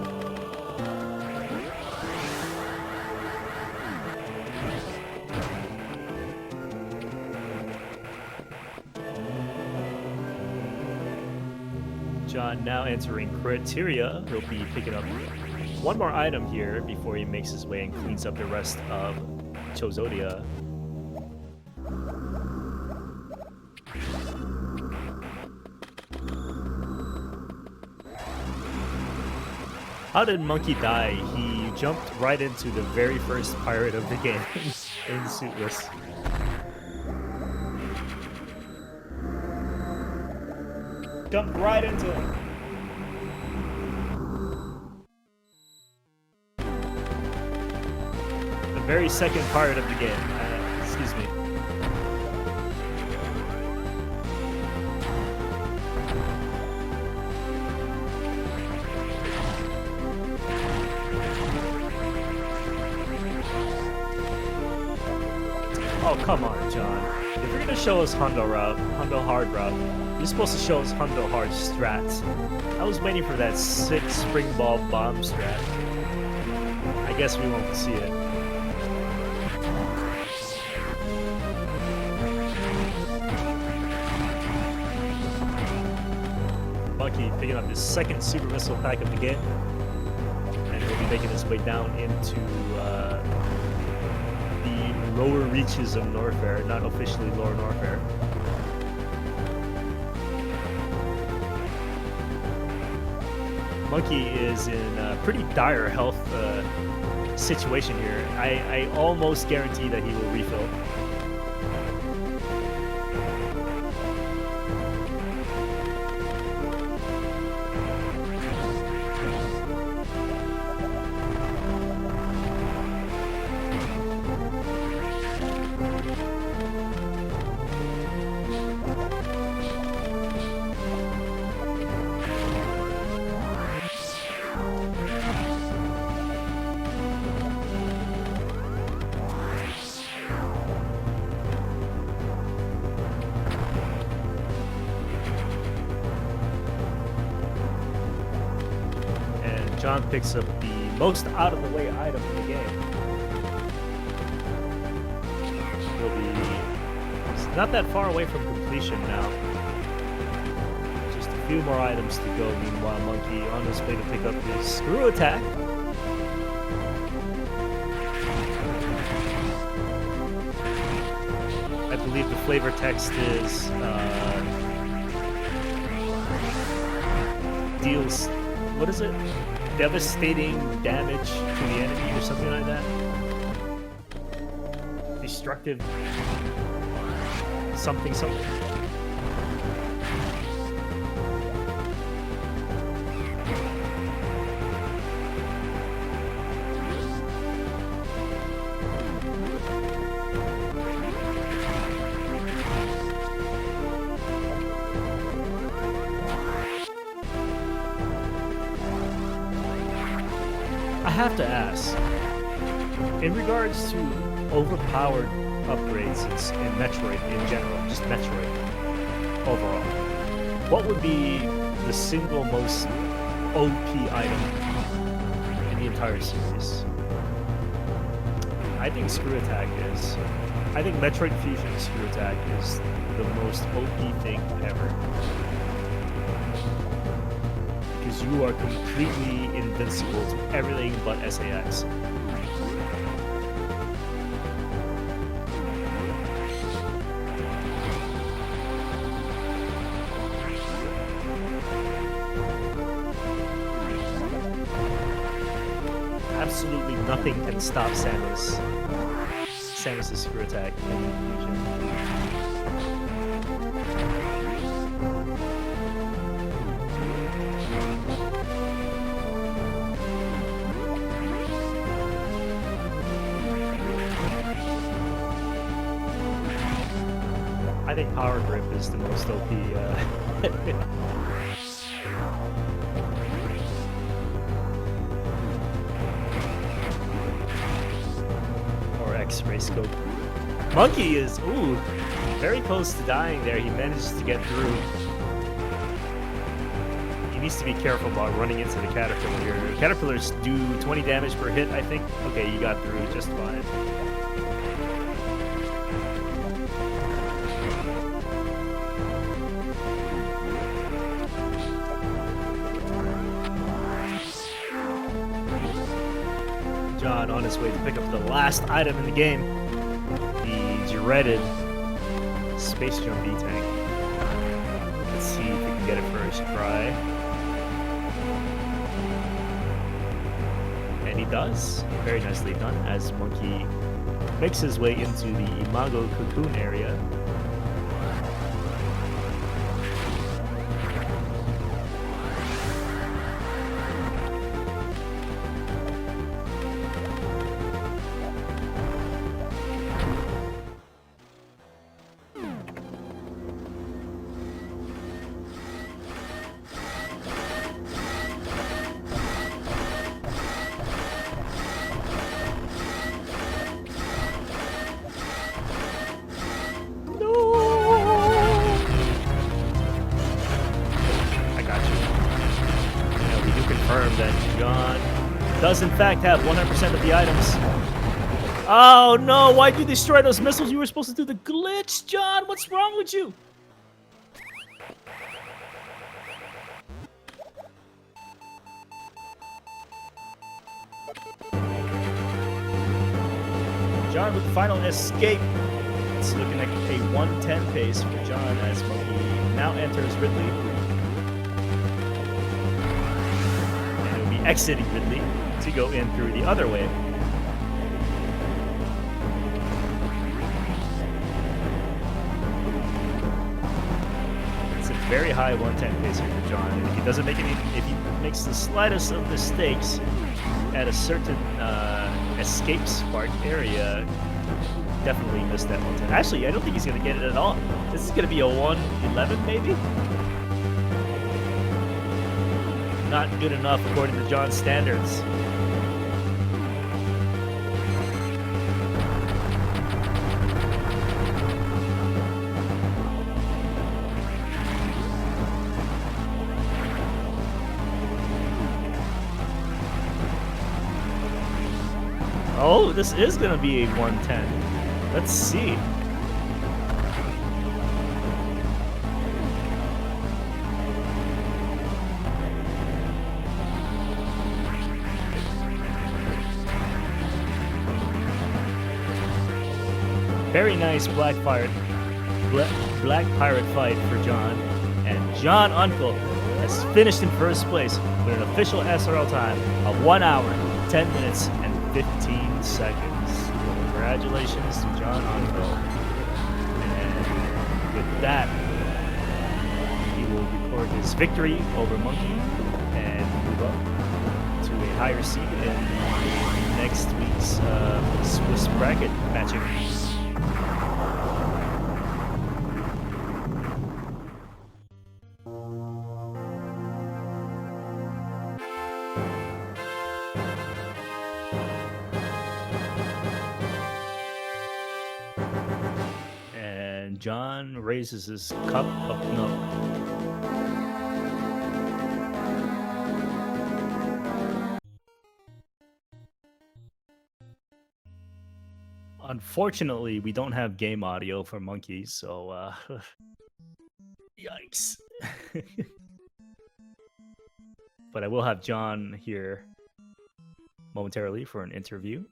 John now entering criteria. He'll be picking up one more item here before he makes his way and cleans up the rest of Chozodia. How did Monkey die? He jumped right into the very first pirate of the game in Suitless. Jumped right into it. The very second pirate of the game. Excuse me. Oh, come on, John. If you're gonna show us Hundo hard route, you're supposed to show us Hundo hard strats. I was waiting for that sick spring ball bomb strat. I guess we won't see it. Monkey picking up his second super missile pack of the game, and he'll be making his way down into the lower reaches of Norfair, not officially lower Norfair. Monkey is in a pretty dire health situation here. I almost guarantee that he will refill. John picks up the most out-of-the-way item in the game. He'll be not that far away from completion now. Just a few more items to go. Meanwhile, Monkey on his way to pick up his screw attack. I believe the flavor text is deals, what is it? Devastating damage to the enemy or something like that. Destructive something. I have to ask, in regards to overpowered upgrades in Metroid in general, just Metroid overall, what would be the single most OP item in the entire series? I think Screw Attack is. I think Metroid Fusion Screw Attack is the most OP thing ever. Because you are completely invincible to everything but SAX. Absolutely nothing can stop Samus's screw attack in Fusion. I think Power Grip is the most OP. X race scope. Monkey is very close to dying there. He managed to get through. He needs to be careful about running into the caterpillar here. Caterpillars do 20 damage per hit, I think. Okay, you got through just fine. John on his way to pick up the last item in the game. The dreaded Space Jump tank. Let's see if we can get it first try. And he does. Very nicely done as Monkey makes his way into the Imago Cocoon area. That John does in fact have 100% of the items. Oh no, why'd you destroy those missiles? You were supposed to do the glitch, John! What's wrong with you? John with the final escape. It's looking like a 110 pace for John as Monkey now enters Ridley. Exiting Ridley to go in through the other way. It's a very high 110 pace here for John, and if he doesn't make if he makes the slightest of mistakes at a certain escape spark area, definitely missed that 110. Actually, I don't think he's gonna get it at all. This is gonna be a 111 maybe. Not good enough according to John's standards. Oh, this is gonna be a 110. Let's see. Very nice black pirate fight for John, and John Uncle has finished in first place with an official SRL time of 1 hour, 10 minutes, and 15 seconds. Congratulations to John Uncle. And with that, he will record his victory over Monkey and move up to a higher seed in next week's Swiss bracket matching. John raises his cup of milk. Unfortunately, we don't have game audio for monkeys, so yikes. But I will have John here momentarily for an interview.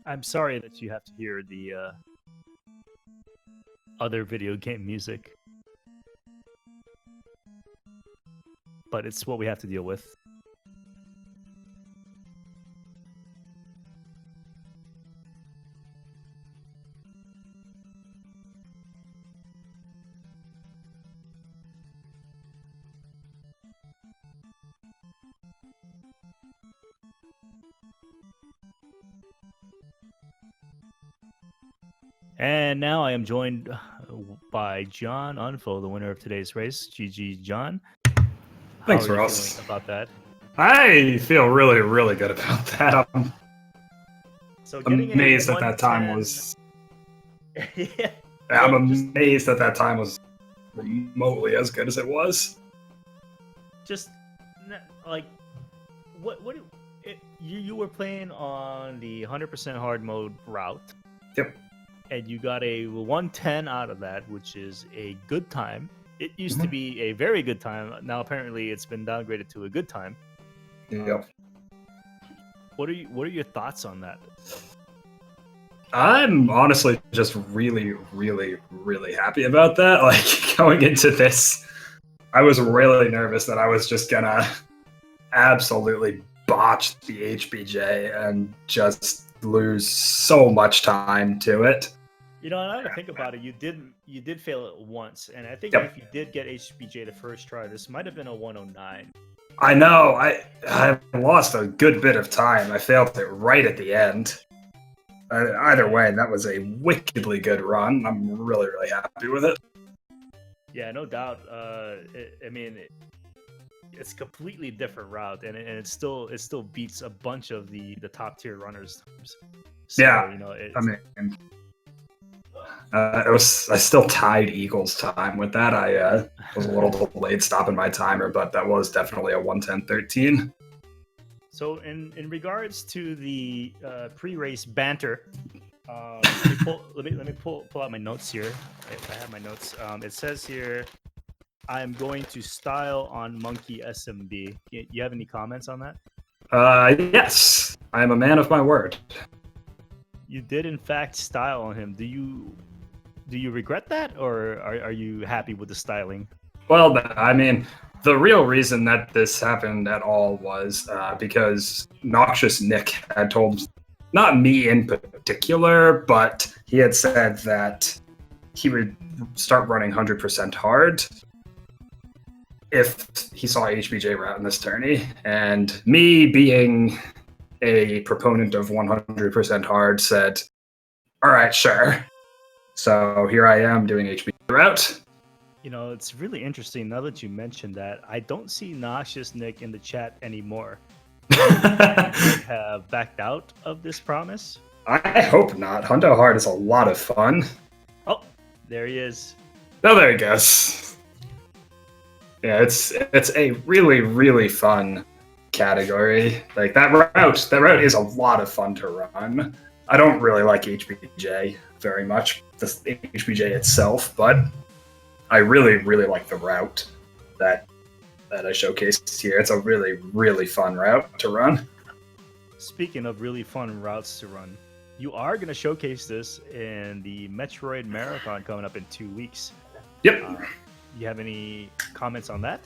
I'm sorry that you have to hear the other video game music, but it's what we have to deal with. And now I am joined by John Unfo, the winner of today's race. GG, John. How Thanks, are you Ross. feeling about that? I feel really, really good about that. I'm So getting amazed a that that time 110 was. yeah. I'm Well, just amazed that that time was remotely as good as it was. like what you were playing on the 100% hard mode route. Yep. And you got a 110 out of that, which is a good time. It used to Mhm. be a very good time. Now apparently it's been downgraded to a good time. Yep. What are your thoughts on that? I'm honestly just really, really, really happy about that. Like going into this, I was really nervous that I was just gonna absolutely botch the HBJ and just lose so much time to it. You know, now that I think about it, you did fail it once, and I think Yep. if you did get HBJ the first try, this might have been a 109. I know. I lost a good bit of time. I failed it right at the end. Either way, that was a wickedly good run. I'm really, really happy with it. Yeah, no doubt. It's a completely different route, and it still beats a bunch of the top tier runners. So, Yeah, you know, I mean, I still tied Eagle's time with that. I was a little delayed stopping my timer, but that was definitely a 1:10:13. So in regards to the pre-race banter, let me pull out my notes here. If I have my notes, it says here, I'm going to style on Monkey SMB. You have any comments on that? Yes, I am a man of my word. You did in fact style on him. Do you regret that, or are you happy with the styling? Well, I mean, the real reason that this happened at all was because Noxious Nick had told, not me in particular, but he had said that he would start running 100% hard if he saw HBJ route in this tourney. And me being a proponent of 100% hard said, all right, sure. So here I am doing HBJ route. You know, it's really interesting now that you mentioned that. I don't see Noxious Nick in the chat anymore. Have backed out of this promise? I hope not. Hundo Hard is a lot of fun. Oh, there he is. Oh, there he goes. Yeah, it's a really, really fun category. Like that route is a lot of fun to run. I don't really like HBJ very much, the HBJ itself, but I really, really like the route that I showcased here. It's a really, really fun route to run. Speaking of really fun routes to run, you are going to showcase this in the Metroid Marathon coming up in 2 weeks. Yep. You have any comments on that?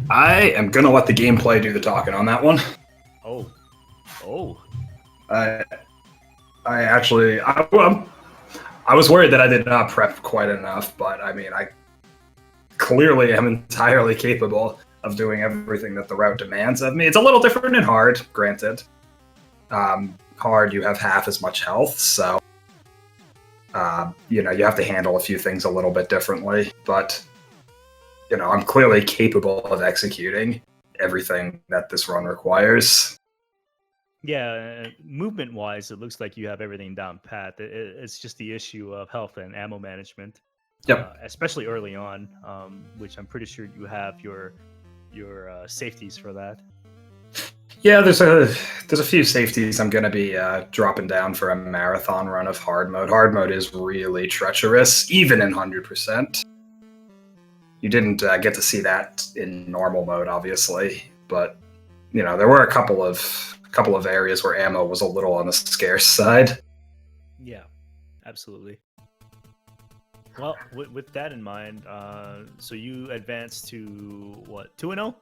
I am going to let the gameplay do the talking on that one. Oh. I was worried that I did not prep quite enough, but I mean, I clearly am entirely capable of doing everything that the route demands of me. It's a little different in hard, granted. Hard, you have half as much health, so you have to handle a few things a little bit differently. But I'm clearly capable of executing everything that this run requires. Yeah, movement-wise, it looks like you have everything down pat. It's just the issue of health and ammo management. Yep. Especially early on, which I'm pretty sure you have your safeties for that. Yeah, there's a few safeties I'm going to be dropping down for a marathon run of hard mode. Hard mode is really treacherous, even in 100%. You didn't get to see that in normal mode, obviously, but there were a couple of areas where ammo was a little on the scarce side. Yeah, absolutely. Well, with that in mind, so you advanced to what, 2-0?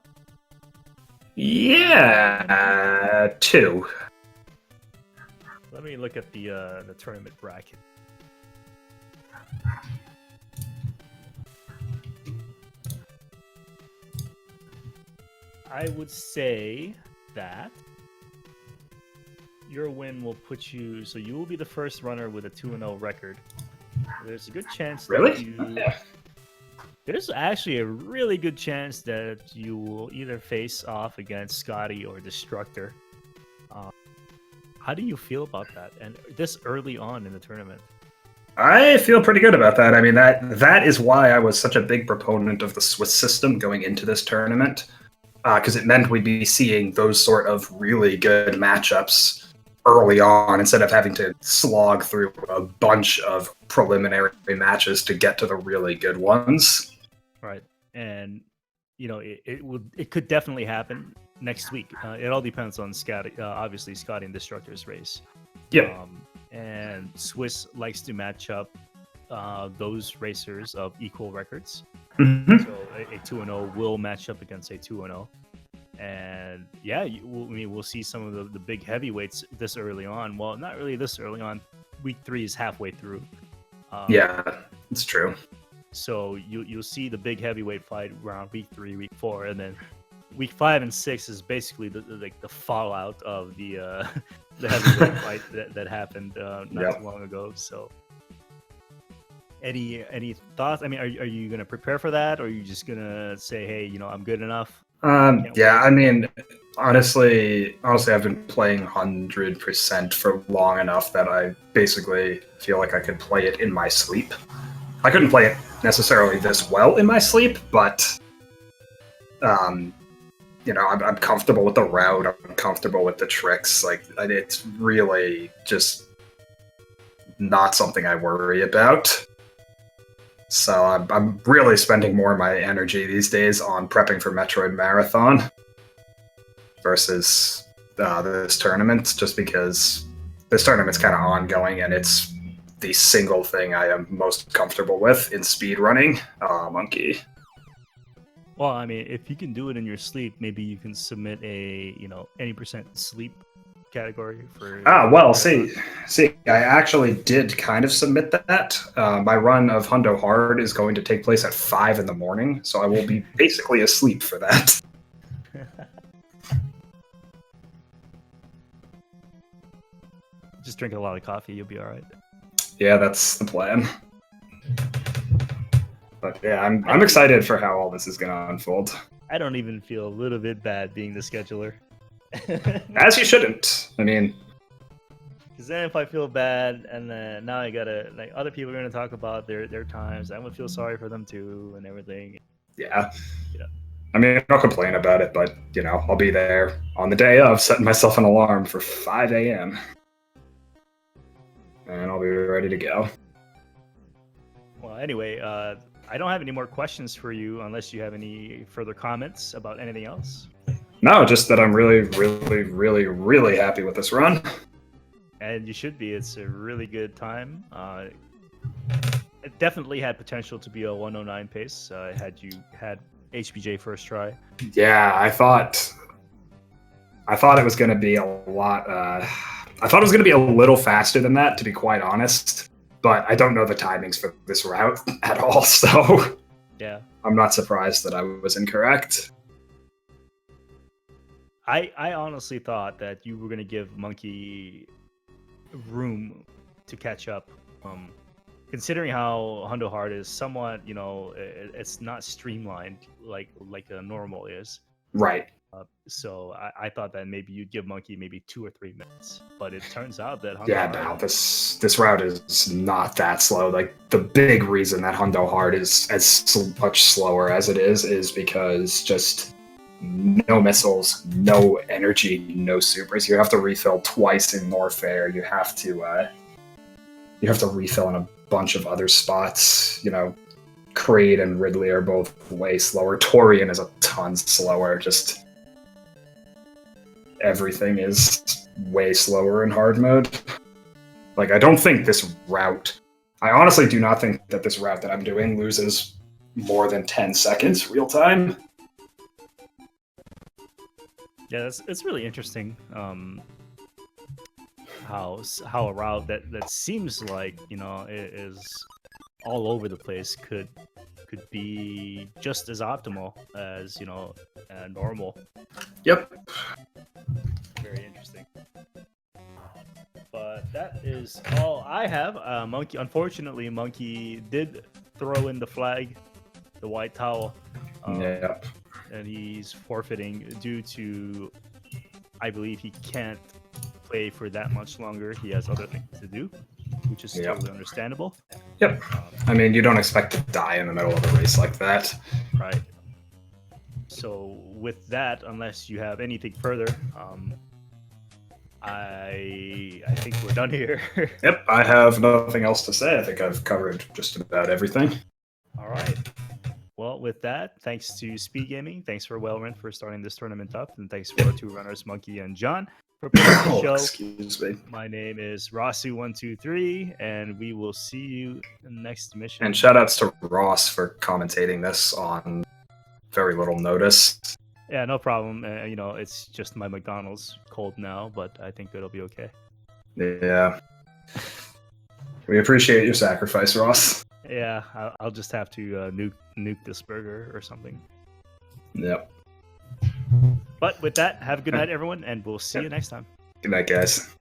Yeah, 2. Let me look at the tournament bracket. I would say that your win will put you. So you will be the first runner with a 2-0 record. There's a good chance that Really? you. Okay. There's actually a really good chance that you will either face off against Scotty or Destructor. How do you feel about that? And this early on in the tournament? I feel pretty good about that. I mean, that is why I was such a big proponent of the Swiss system going into this tournament, because it meant we'd be seeing those sort of really good matchups early on instead of having to slog through a bunch of preliminary matches to get to the really good ones. Right. And it could definitely happen next week. It all depends on Scotty, obviously Scotty and Destructor's race. Yep. And Swiss likes to match up those racers of equal records. Mm-hmm. So a 2-0 will match up against a 2-0. And yeah, we'll see some of the big heavyweights this early on. Well, not really this early on. Week 3 is halfway through. Yeah, it's true. So you'll see the big heavyweight fight around week 3, week 4, and then week 5 and 6 is basically the fallout of the heavyweight fight that happened not too long ago. So any thoughts? I mean, are you gonna prepare for that, or are you just gonna say, hey, I'm good enough? Yeah, I mean, honestly, I've been playing 100% for long enough that I basically feel like I could play it in my sleep. I couldn't play it necessarily this well in my sleep, but I'm comfortable with the route. I'm comfortable with the tricks. Like, it's really just not something I worry about. So I'm really spending more of my energy these days on prepping for Metroid Marathon versus this tournament, just because this tournament's kind of ongoing and it's the single thing I am most comfortable with in speedrunning. Monkey. Well, I mean, if you can do it in your sleep, maybe you can submit a any % sleep category for. See, I actually did kind of submit that. My run of Hundo Hard is going to take place at 5 in the morning, so I will be basically asleep for that. Just drink a lot of coffee, you'll be all right. Yeah, that's the plan. But yeah, I'm excited for how all this is going to unfold. I don't even feel a little bit bad being the scheduler. As you shouldn't. I mean, because then if I feel bad, and then now I gotta other people are gonna talk about their times, I'm gonna feel sorry for them too and everything. Yeah. I mean, I'll complain about it, but I'll be there on the day of, setting myself an alarm for 5 a.m. and I'll be ready to go. Well, anyway, I don't have any more questions for you unless you have any further comments about anything else. No, just that I'm really, really, really, really happy with this run. And you should be. It's a really good time. It definitely had potential to be a 109 pace had you had HBJ first try. Yeah, I thought it was going to be a lot. I thought it was going to be a little faster than that, to be quite honest. But I don't know the timings for this route at all, so yeah, I'm not surprised that I was incorrect. I honestly thought that you were going to give Monkey room to catch up, considering how Hundo Hard is somewhat, it's not streamlined like a normal is. Right. So I thought that maybe you'd give Monkey maybe 2 or 3 minutes, but it turns out that this route is not that slow. Like, the big reason that Hundo Hard is as much slower as it is because just no missiles, no energy, no supers. You have to refill twice in Norfair. You have to refill in a bunch of other spots. Creed and Ridley are both way slower. Torian is a ton slower. Just everything is way slower in hard mode. Like, I don't think this route... I honestly do not think that this route that I'm doing loses more than 10 seconds real time. Yeah, it's really interesting how a route that seems like is all over the place could be just as optimal as normal. Yep. Very interesting. that is all I have. Monkey, Monkey did throw in the flag, the white towel. Yep. And he's forfeiting due to, I believe he can't play for that much longer. He has other things to do, which is totally understandable. Yep. I mean, you don't expect to die in the middle of a race like that. Right. So with that, unless you have anything further, I think we're done here. Yep, I have nothing else to say. I think I've covered just about everything. All right. Well, with that, thanks to Speed Gaming, thanks for Wellrun for starting this tournament up, and thanks for our two runners, Monkey and John, for playing the show. Excuse me. My name is Rasu123, and we will see you in the next mission. And shoutouts to Ross for commentating this on very little notice. Yeah, no problem. It's just my McDonald's cold now, but I think it'll be okay. Yeah. We appreciate your sacrifice, Ross. Yeah, I'll just have to nuke this burger or something. Yep. But with that, have a good night, everyone, and we'll see you next time. Good night, guys.